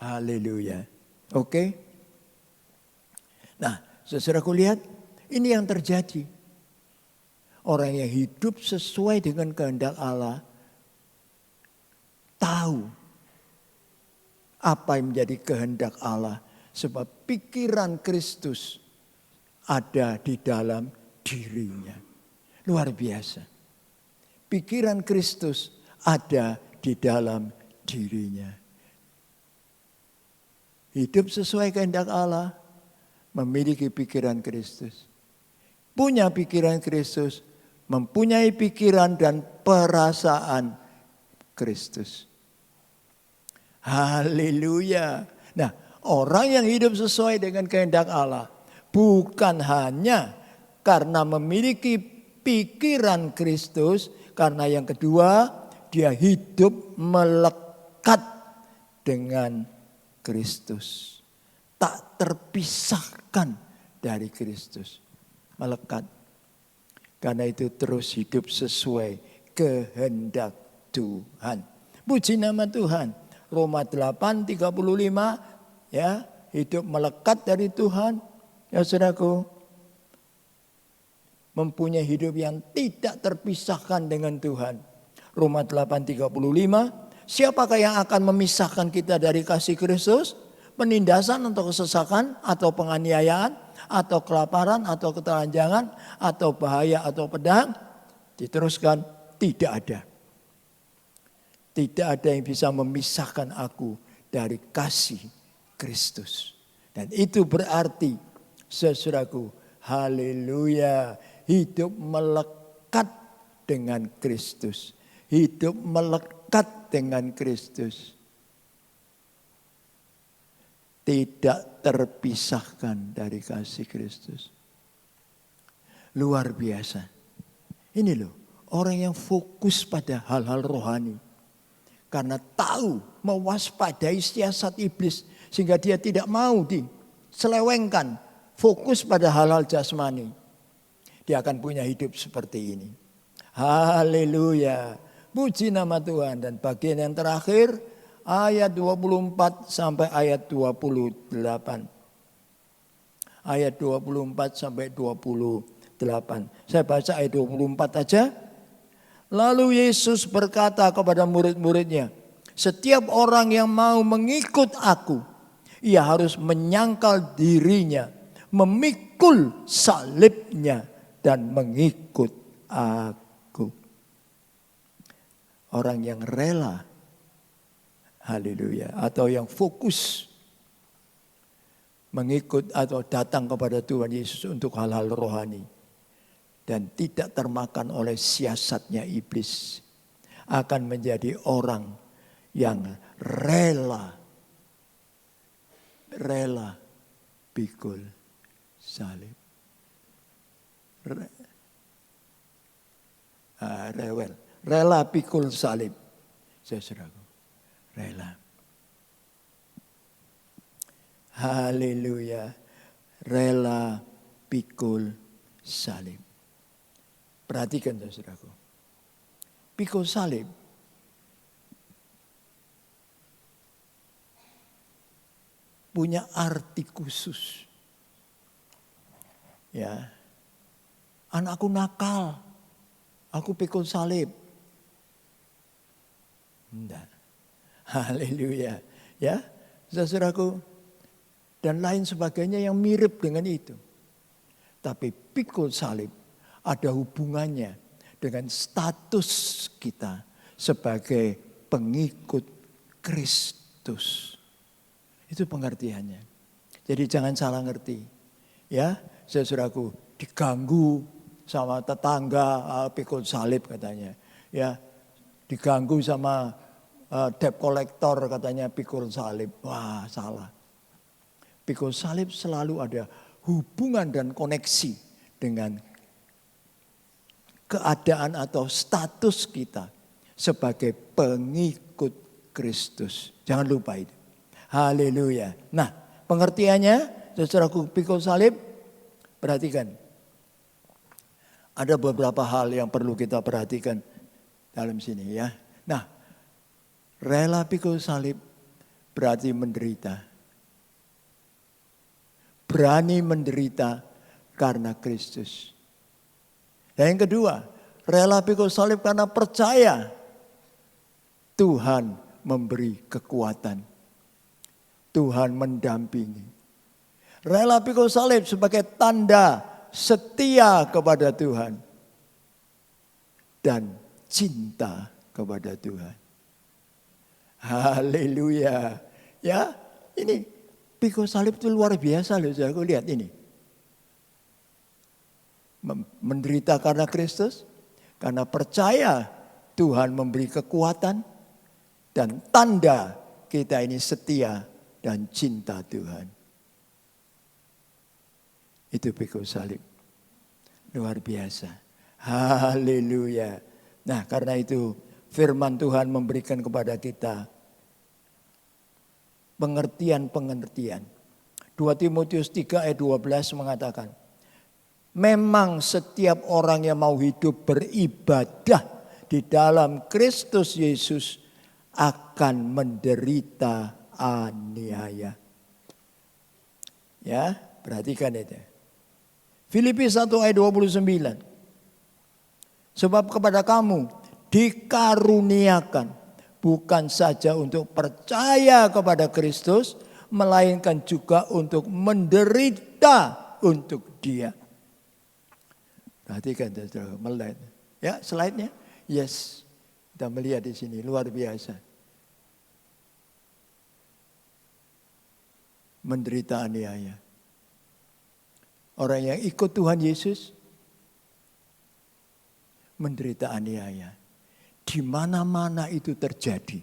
Haleluya. Oke. Nah, saudaraku lihat. Ini yang terjadi. Orang yang hidup sesuai dengan kehendak Allah. Tahu apa yang menjadi kehendak Allah. Sebab pikiran Kristus ada di dalam dirinya. Luar biasa. Pikiran Kristus ada di dalam dirinya. Hidup sesuai kehendak Allah. Memiliki pikiran Kristus. Punya pikiran Kristus. Mempunyai pikiran dan perasaan Kristus. Haleluya. Nah, orang yang hidup sesuai dengan kehendak Allah bukan hanya karena memiliki pikiran Kristus, karena yang kedua dia hidup melekat dengan Kristus. Tak terpisahkan dari Kristus. Melekat. Karena itu terus hidup sesuai kehendak Tuhan. Puji nama Tuhan. Roma 8:35 ya, hidup melekat dari Tuhan. Ya saudaraku, mempunyai hidup yang tidak terpisahkan dengan Tuhan. Roma 8:35, siapakah yang akan memisahkan kita dari kasih Kristus? Penindasan atau kesesakan atau penganiayaan atau kelaparan atau ketelanjangan atau bahaya atau pedang? Diteruskan, tidak ada. Tidak ada yang bisa memisahkan aku dari kasih Kristus. Dan itu berarti, saudaraku, haleluya, hidup melekat dengan Kristus. Hidup melekat dengan Kristus. Tidak terpisahkan dari kasih Kristus. Luar biasa. Ini loh, orang yang fokus pada hal-hal rohani. Karena tahu mewaspadai siasat iblis. Sehingga dia tidak mau diselewengkan. Fokus pada hal-hal jasmani. Dia akan punya hidup seperti ini. Haleluya. Puji nama Tuhan. Dan bagian yang terakhir ayat 24 sampai ayat 28. Ayat 24 sampai 28. Saya baca ayat 24 aja. Lalu Yesus berkata kepada murid-muridnya, setiap orang yang mau mengikut aku, ia harus menyangkal dirinya, memikul salibnya dan mengikut aku. Orang yang rela, haleluya, atau yang fokus mengikut atau datang kepada Tuhan Yesus untuk hal-hal rohani dan tidak termakan oleh siasatnya iblis, akan menjadi orang yang rela pikul salib. Rela pikul salib. Saudaraku, rela. Haleluya. Rela pikul salib. Perhatikan saudaraku. Pikul salib punya arti khusus. Ya. Anakku nakal. Aku pikul salib. Enggak. Haleluya. Ya, saudaraku. Dan lain sebagainya yang mirip dengan itu. Tapi pikul salib ada hubungannya dengan status kita sebagai pengikut Kristus. Itu pengertiannya. Jadi jangan salah ngerti. Ya, saudaraku, diganggu sama tetangga, pikul salib katanya. Ya, diganggu sama debt collector katanya pikul salib. Wah, salah. Pikul salib selalu ada hubungan dan koneksi dengan keadaan atau status kita sebagai pengikut Kristus. Jangan lupa itu. Haleluya. Nah, pengertiannya, saudaraku, pikul salib, perhatikan. Ada beberapa hal yang perlu kita perhatikan dalam sini ya. Nah, rela pikul salib berarti menderita. Berani menderita karena Kristus. Dan yang kedua, rela pikul salib karena percaya Tuhan memberi kekuatan. Tuhan mendampingi. Rela pikul salib sebagai tanda setia kepada Tuhan. Dan cinta kepada Tuhan. Haleluya. Ya, ini pikul salib itu luar biasa loh. Aku lihat ini. Menderita karena Kristus, karena percaya Tuhan memberi kekuatan, dan tanda kita ini setia dan cinta Tuhan. Itu pikul salib. Luar biasa. Haleluya. Nah, karena itu firman Tuhan memberikan kepada kita pengertian-pengertian. 2 Timotius 3 ayat 12 mengatakan, Memang setiap orang yang mau hidup beribadah di dalam Kristus Yesus akan menderita aniaya. Ya, perhatikan itu. Filipi 1 ayat 29. Sebab kepada kamu dikaruniakan bukan saja untuk percaya kepada Kristus, melainkan juga untuk menderita untuk Dia. Perhatikan saudara, melihat. Ya, slide-nya. Yes. Kita melihat di sini luar biasa. Menderita aniaya. Orang yang ikut Tuhan Yesus menderita aniaya. Di mana-mana itu terjadi.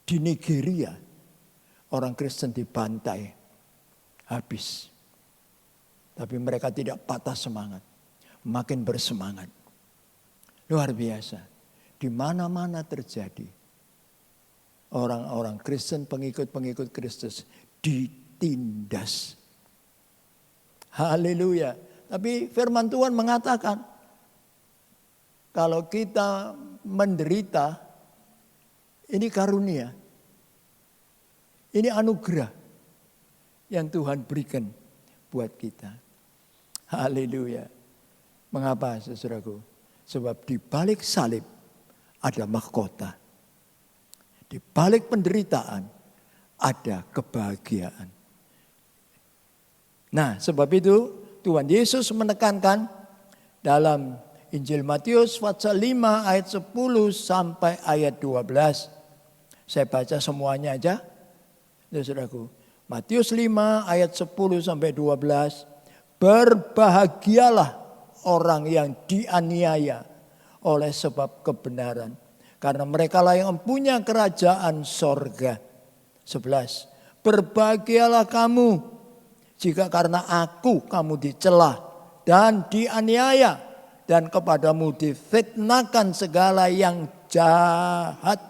Di Nigeria orang Kristen dibantai habis. Tapi mereka tidak patah semangat. Makin bersemangat. Luar biasa. Di mana-mana terjadi. Orang-orang Kristen, pengikut-pengikut Kristus ditindas. Haleluya. Tapi firman Tuhan mengatakan, kalau kita menderita, ini karunia. Ini anugerah yang Tuhan berikan buat kita. Haleluya. Mengapa saudaraku? Sebab di balik salib ada mahkota. Di balik penderitaan ada kebahagiaan. Nah, sebab itu Tuhan Yesus menekankan dalam Injil Matius pasal 5 ayat 10 sampai ayat 12. Saya baca semuanya aja. Saudaraku, Matius 5 ayat 10 sampai 12. Berbahagialah orang yang dianiaya oleh sebab kebenaran, karena merekalah yang mempunyai kerajaan sorga. 11. Berbahagialah kamu jika karena aku kamu dicela dan dianiaya, dan kepadamu difitnahkan segala yang jahat.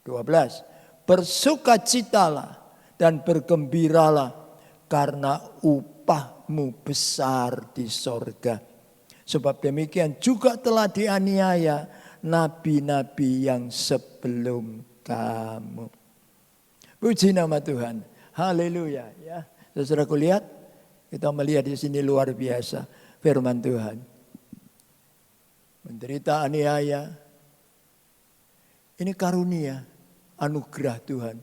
12. Bersukacitalah dan bergembiralah, karena upahmu besar di sorga. Sebab demikian juga telah dianiaya nabi-nabi yang sebelum kamu. Puji nama Tuhan. Haleluya. Ya, saudaraku lihat, kita melihat di sini luar biasa firman Tuhan. Menderita aniaya, ini karunia, anugerah Tuhan.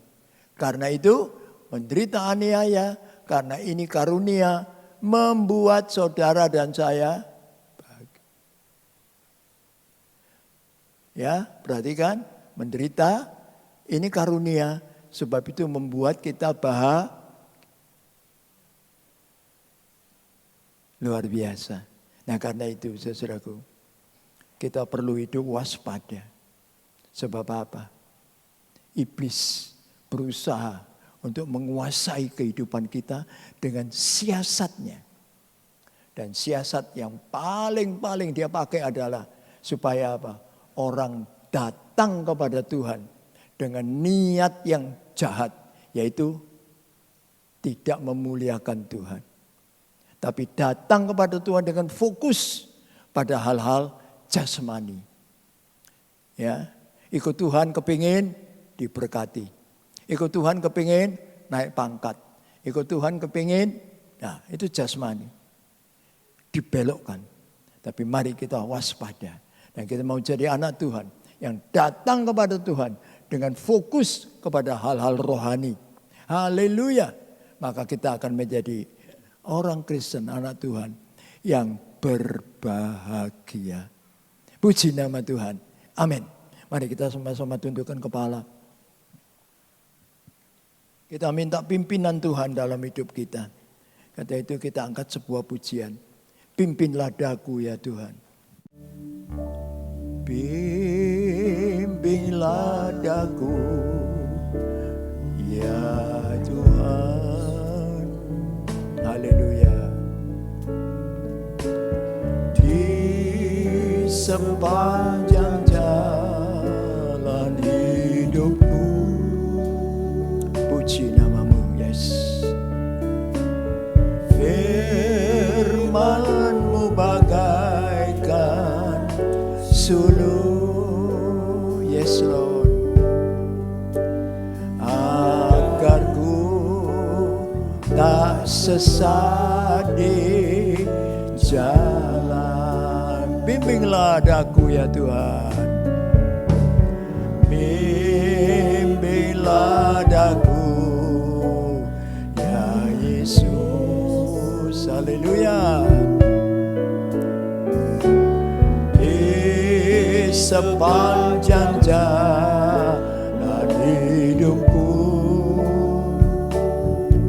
Karena itu menderita aniaya, karena ini karunia membuat saudara dan saya bahagia. Ya, perhatikan, menderita ini karunia, sebab itu membuat kita bahagia. Luar biasa. Nah, karena itu saudaraku, kita perlu hidup waspada. Sebab apa? Iblis berusaha untuk menguasai kehidupan kita dengan siasatnya. Dan siasat yang paling dia pakai adalah supaya apa? Orang datang kepada Tuhan dengan niat yang jahat, yaitu tidak memuliakan Tuhan. Tapi datang kepada Tuhan dengan fokus pada hal-hal jasmani. Ya, ikut Tuhan kepingin diberkati. Ikut Tuhan kepingin naik pangkat. Ikut Tuhan kepingin, nah itu jasmani. Dibelokkan. Tapi mari kita waspada. Dan kita mau jadi anak Tuhan yang datang kepada Tuhan dengan fokus kepada hal-hal rohani. Haleluya. Maka kita akan menjadi orang Kristen, anak Tuhan yang berbahagia. Puji nama Tuhan. Amin. Mari kita sama-sama tundukkan kepala. Kita minta pimpinan Tuhan dalam hidup kita. Kata itu kita angkat sebuah pujian. Pimpinlah daku ya Tuhan. Bimbinglah daku ya Tuhan. Haleluya. Di sepanjang jalan hidupku, puji namamu, yes. Firman tak sesat di jalan. Bimbinglah daku ya Tuhan, bimbinglah daku ya Yesus. Haleluya. Di sepanjang jalan hidupku,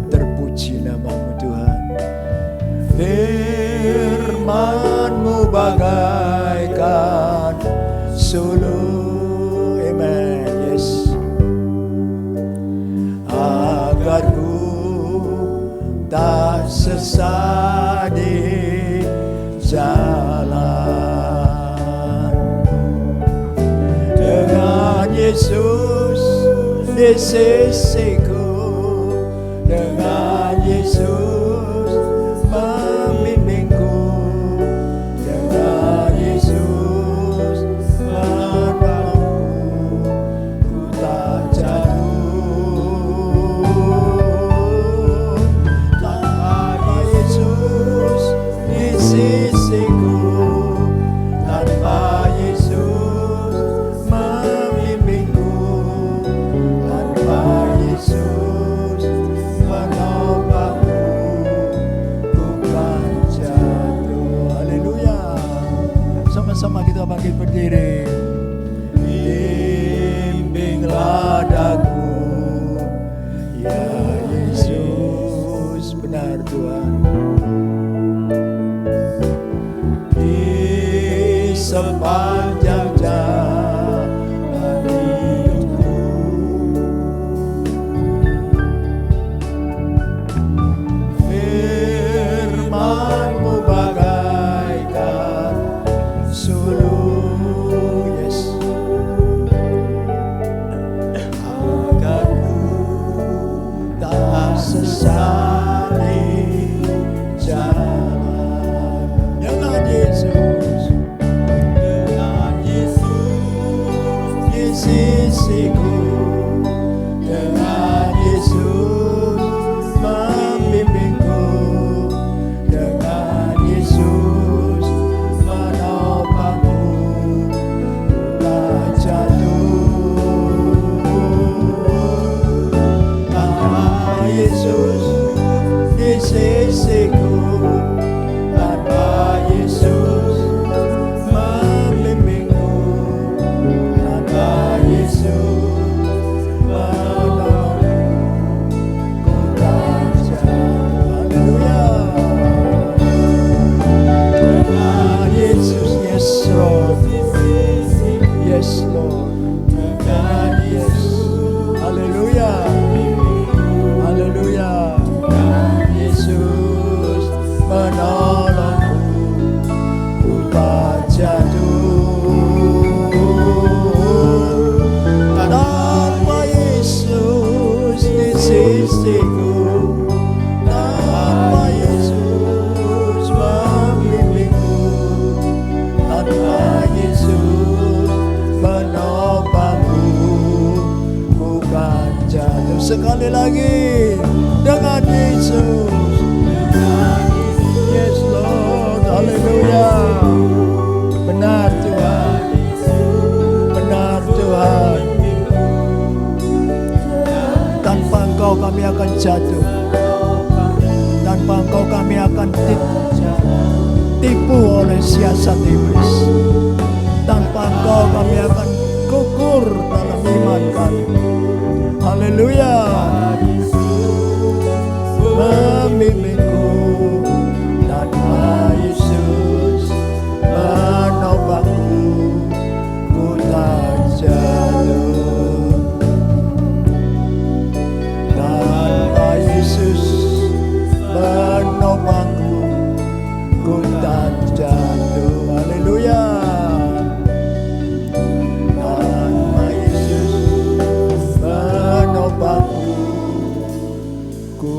terpuji namamu Tuhan. Firman-Mu bagaikan suluh, amen, yes. Agar ku tak sesat di jalan. Dengan Yesus di sisiku, dengan Yesus membimbingku, dengan Yesus menolongku, ku tak jatuh. Tanpa Yesus di sisiku, tanpa Yesus membimbingku, tanpa Yesus menopangku, ku kan jatuh. Haleluya. Sama-sama kita bangkit berdiri. Bimbinglah daku ya Yesus, benar Tuhan. Di sepanjang jalan hidupku, firman-Mu bagaikan suluh, yes. Agar ku tak sesat di jalan. Dengan Yesus, dengan Yesus di sisiku, dengan Yesus membimbingku, dengan Yesus menopangku, ku tak jatuh. Tanpa Yesus di sisiku, tanpa Yesus membimbingku, tanpa Yesus menolongku, ku tak jatuh. Haleluya. Dengan Yesus, yes Lord, yes Lord, dengan Yesus, haleluya, haleluya. Dengan Yesus menolongku, ku tak jatuh. Tanpa Yesus di sisiku, tanpa Yesus membimbingku, tanpa Yesus menopangku, ku kan jatuh. Sekali lagi, dengan Yesus, yes Lord, haleluya. Benar Tuhan, benar Tuhan. Tanpa Engkau kami akan jatuh, tanpa Engkau kami akan tipu oleh siasat iblis. Tanpa Engkau kami akan gugur dalam iman kami. Haleluya. Membimbingku, tanpa Yesus menopangku, ku tak jatuh. Tanpa Yesus menopangku, ku tak jatuh. Haleluya. Tanpa Yesus menopangku, ku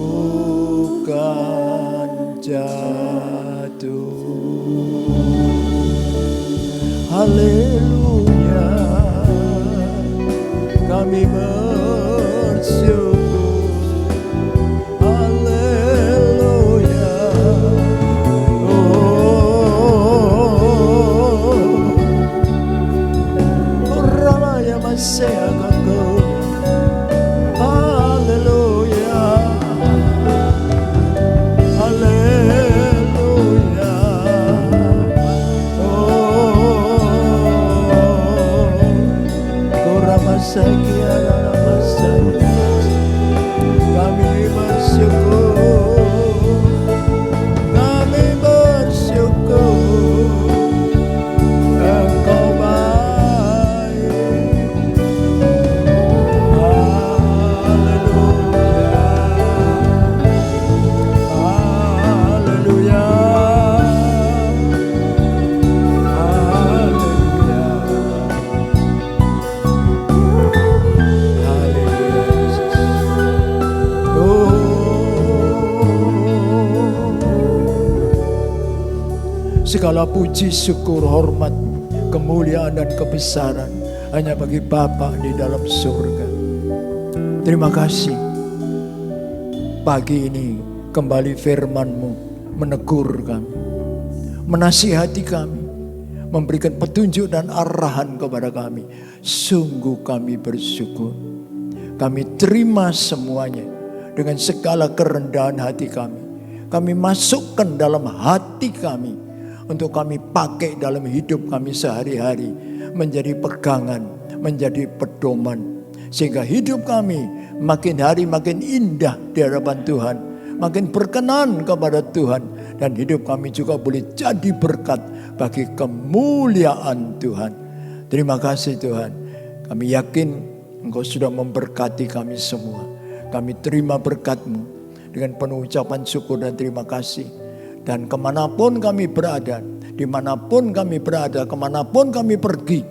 kan jatuh. Haleluya. Kami bersyukur. Haleluya. Kami bersyukur, kami bersyukur, Engkau baik. Haleluya, haleluya, segala puji, syukur, hormat, kemuliaan dan kebesaran hanya bagi Bapa di dalam surga. Terima kasih. Pagi ini kembali firman-Mu menegur kami, menasihati kami, memberikan petunjuk dan arahan kepada kami. Sungguh kami bersyukur. Kami terima semuanya dengan segala kerendahan hati kami. Kami masukkan dalam hati kami untuk kami pakai dalam hidup kami sehari-hari, menjadi pegangan, menjadi pedoman, sehingga hidup kami makin hari makin indah di hadapan Tuhan, makin berkenan kepada Tuhan, dan hidup kami juga boleh jadi berkat bagi kemuliaan Tuhan. Terima kasih Tuhan. Kami yakin Engkau sudah memberkati kami semua. Kami terima berkat-Mu dengan penuh ucapan syukur dan terima kasih. Dan kemanapun kami berada, dimanapun kami berada, kemanapun kami pergi,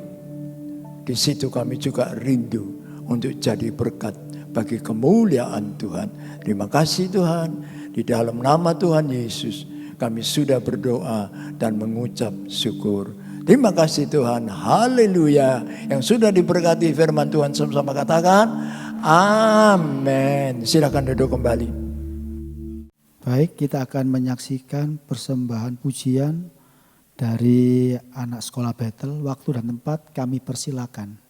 di situ kami juga rindu untuk jadi berkat bagi kemuliaan Tuhan. Terima kasih Tuhan. Di dalam nama Tuhan Yesus kami sudah berdoa dan mengucap syukur. Terima kasih Tuhan. Haleluya. Yang sudah diberkati firman Tuhan sama-sama katakan amin. Silakan duduk kembali. Baik, kita akan menyaksikan persembahan pujian dari anak sekolah Bethel. Waktu dan tempat kami persilakan.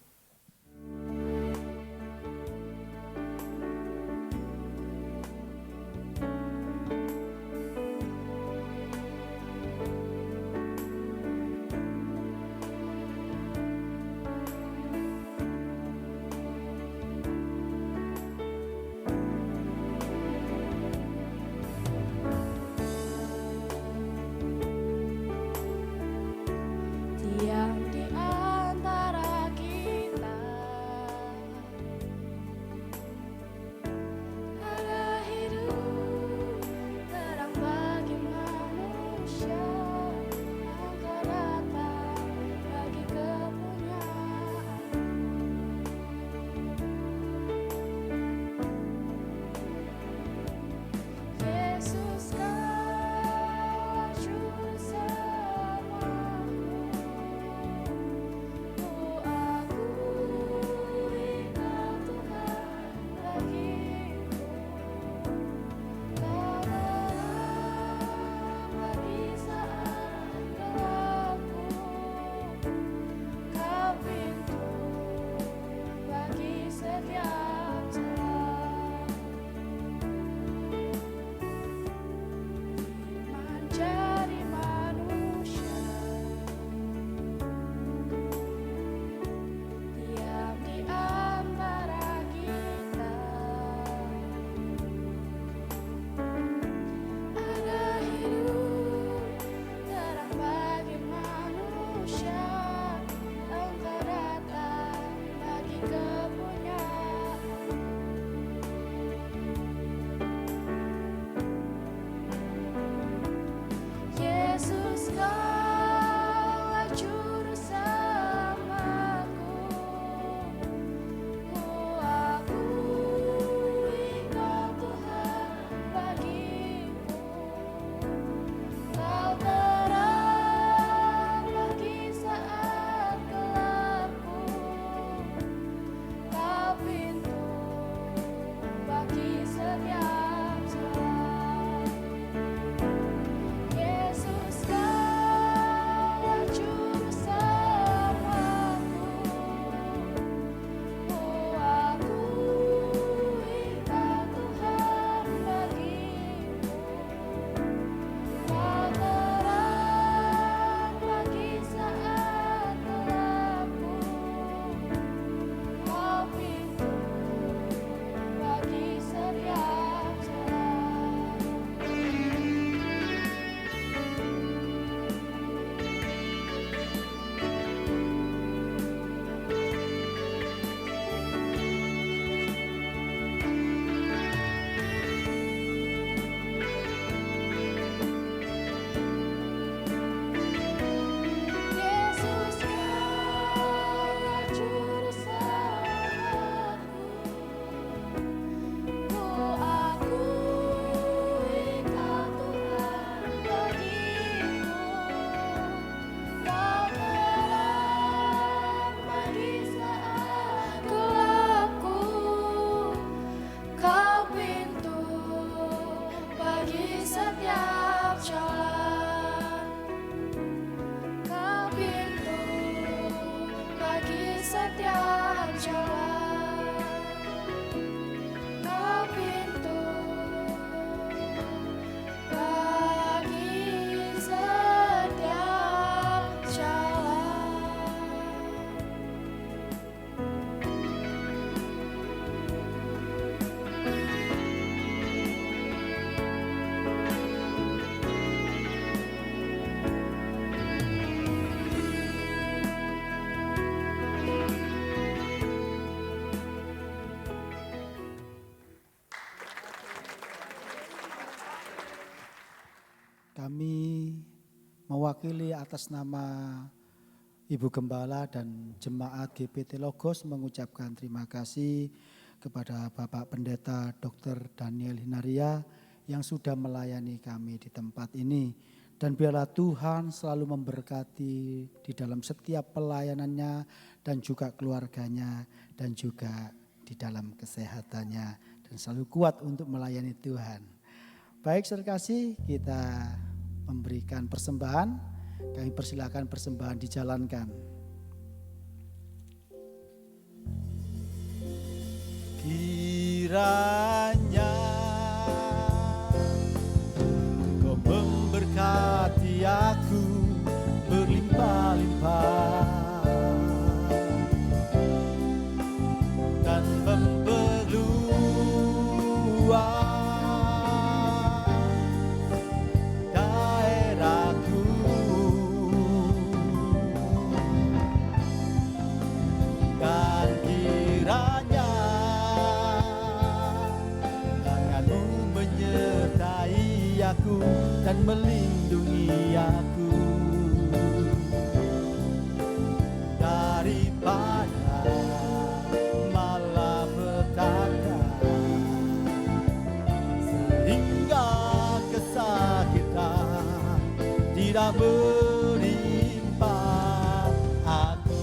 Yang di antara kita Kami mewakili atas nama Ibu Gembala dan Jemaat GPT Logos mengucapkan terima kasih kepada Bapak Pendeta Dr. Daniel Hinaria yang sudah melayani kami di tempat ini. Dan biarlah Tuhan selalu memberkati di dalam setiap pelayanannya dan juga keluarganya dan juga di dalam kesehatannya dan selalu kuat untuk melayani Tuhan. Baik, saudara kasih, kita memberikan persembahan. Kami persilakan persembahan dijalankan. Kiranya Engkau memberkati aku berlimpah-limpah dan memperluas dan melindungi aku daripada malapetaka sehingga kesakitan tidak menimpa aku.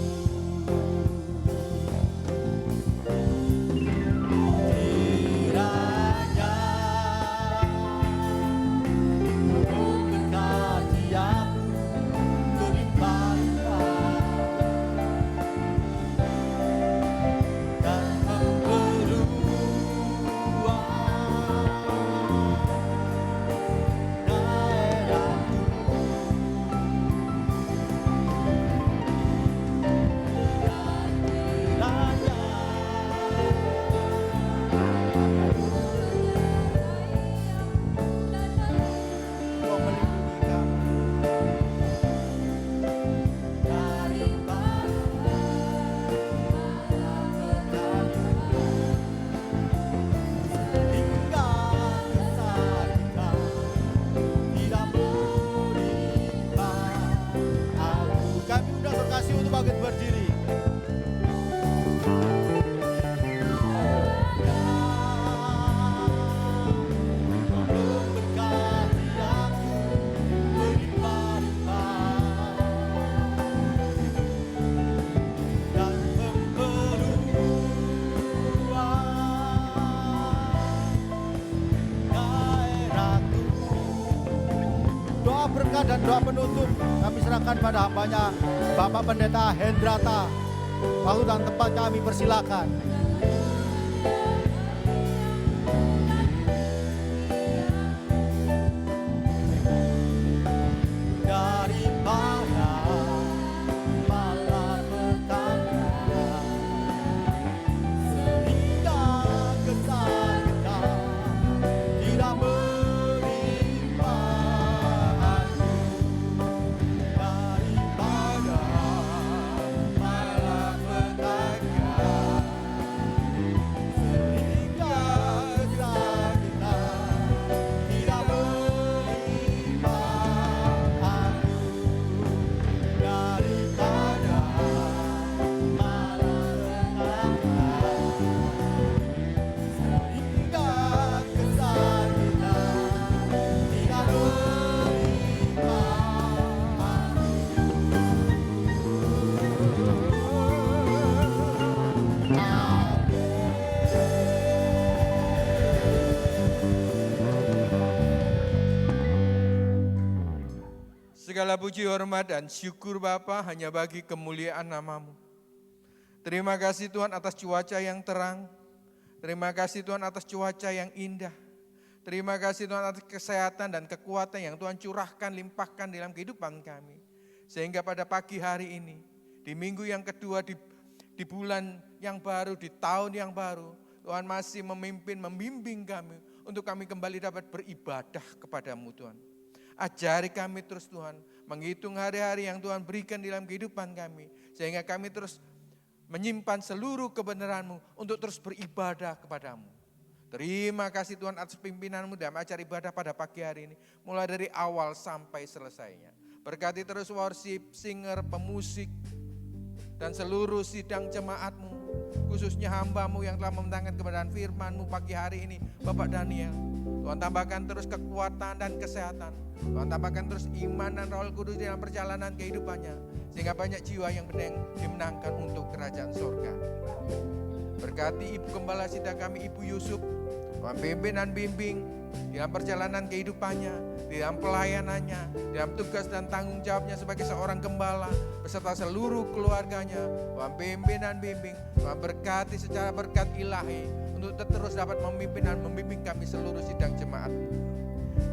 Dan doa penutup kami serahkan pada hambanya Bapak Pendeta Hendrata. Waktu dan tempat kami persilakan. Daripada malapetaka sehingga kesakitan tidak menimpa aku. Daripada malapetaka sehingga kesakitan tidak menimpa aku. Daripada malapetaka sehingga kesakitan tidak menimpa Segala puji, hormat, dan syukur Bapa hanya bagi kemuliaan nama-Mu. Terima kasih Tuhan atas cuaca yang terang. Terima kasih Tuhan atas cuaca yang indah. Terima kasih Tuhan atas kesehatan dan kekuatan yang Tuhan curahkan, limpahkan dalam kehidupan kami. Sehingga pada pagi hari ini, di minggu yang kedua, di bulan yang baru, di tahun yang baru, Tuhan masih memimpin, membimbing kami untuk kami kembali dapat beribadah kepadamu Tuhan. Ajari kami terus Tuhan, menghitung hari-hari yang Tuhan berikan dalam kehidupan kami. Sehingga kami terus menyimpan seluruh kebenaran-Mu untuk terus beribadah kepadamu. Terima kasih Tuhan atas pimpinan-Mu dalam acara ibadah pada pagi hari ini. Mulai dari awal sampai selesainya. Berkati terus worship, singer, pemusik, dan seluruh sidang jemaat-Mu. Khususnya hamba-Mu yang telah membentangkan kebenaran firman-Mu pagi hari ini, Bapak Daniel. Tuhan tambahkan terus kekuatan dan kesehatan. Tuhan tambahkan terus iman dan Roh Kudus dalam perjalanan kehidupannya. Sehingga banyak jiwa yang dimenangkan untuk kerajaan surga. Berkati Ibu Gembala Sidang kami, Ibu Yusuf. Tuhan pimpin dan bimbing dalam perjalanan kehidupannya, dalam pelayanannya, dalam tugas dan tanggung jawabnya sebagai seorang gembala, beserta seluruh keluarganya. Tuhan pimpin dan bimbing, Tuhan berkati secara berkat ilahi, untuk terus dapat memimpin dan membimbing kami seluruh sidang jemaat.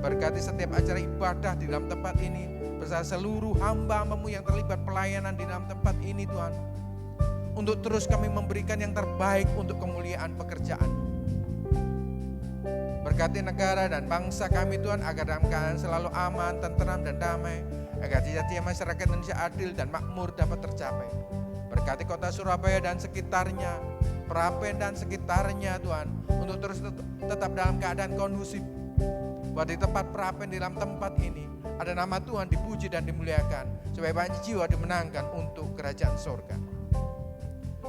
Berkati setiap acara ibadah di dalam tempat ini, beserta seluruh hamba-Mu yang terlibat pelayanan di dalam tempat ini Tuhan. Untuk terus kami memberikan yang terbaik untuk kemuliaan pekerjaan. Berkati negara dan bangsa kami Tuhan, agar dalam keadaan selalu aman, tenteram dan damai. Agar cita-cita masyarakat Indonesia adil dan makmur dapat tercapai. Berkati kota Surabaya dan sekitarnya, Prapen dan sekitarnya Tuhan, untuk terus tetap dalam keadaan kondusif. Bahwa di tempat Prapen, di dalam tempat ini, ada nama Tuhan dipuji dan dimuliakan, supaya banyak jiwa dimenangkan untuk kerajaan surga.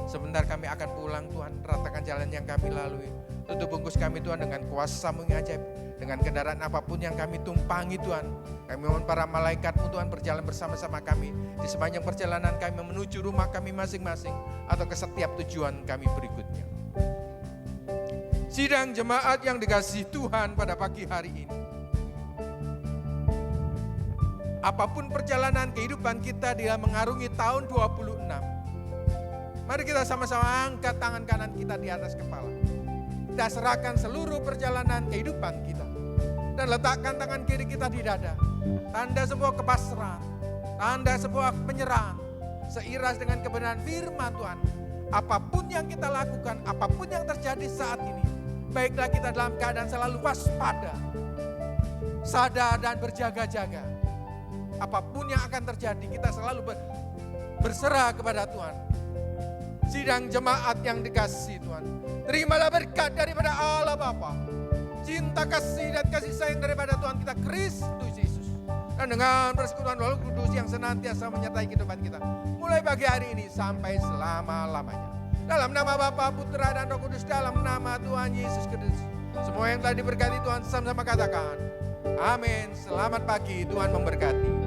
Sebentar kami akan pulang Tuhan, ratakan jalan yang kami lalui. Tutup bungkus kami Tuhan dengan kuasa-Mu yang ajaib. Dengan kendaraan apapun yang kami tumpangi Tuhan. Kami mohon para malaikat-Mu Tuhan berjalan bersama-sama kami. Di sepanjang perjalanan kami menuju rumah kami masing-masing. Atau ke setiap tujuan kami berikutnya. Sidang jemaat yang dikasihi Tuhan pada pagi hari ini. Apapun perjalanan kehidupan kita dia mengarungi tahun 26. Mari kita sama-sama angkat tangan kanan kita di atas kepala. Kita serahkan seluruh perjalanan kehidupan kita. Dan letakkan tangan kiri kita di dada. Tanda sebuah kepasrahan. Tanda sebuah penyerahan. Seiras dengan kebenaran firman Tuhan. Apapun yang kita lakukan, apapun yang terjadi saat ini. Baiklah kita dalam keadaan selalu waspada. Sadar dan berjaga-jaga. Apapun yang akan terjadi, kita selalu berserah kepada Tuhan. Sidang jemaat yang dikasihi Tuhan. Terimalah berkat daripada Allah Bapa. Cinta kasih dan kasih sayang daripada Tuhan kita Kristus Yesus. Dan dengan persekutuan Roh Kudus yang senantiasa menyertai kehidupan kita. Mulai pagi hari ini sampai selama-lamanya. Dalam nama Bapa, Putra dan Roh Kudus, dalam nama Tuhan Yesus Kristus. Semua yang telah diberkati Tuhan sama-sama katakan. Amin. Selamat pagi, Tuhan memberkati.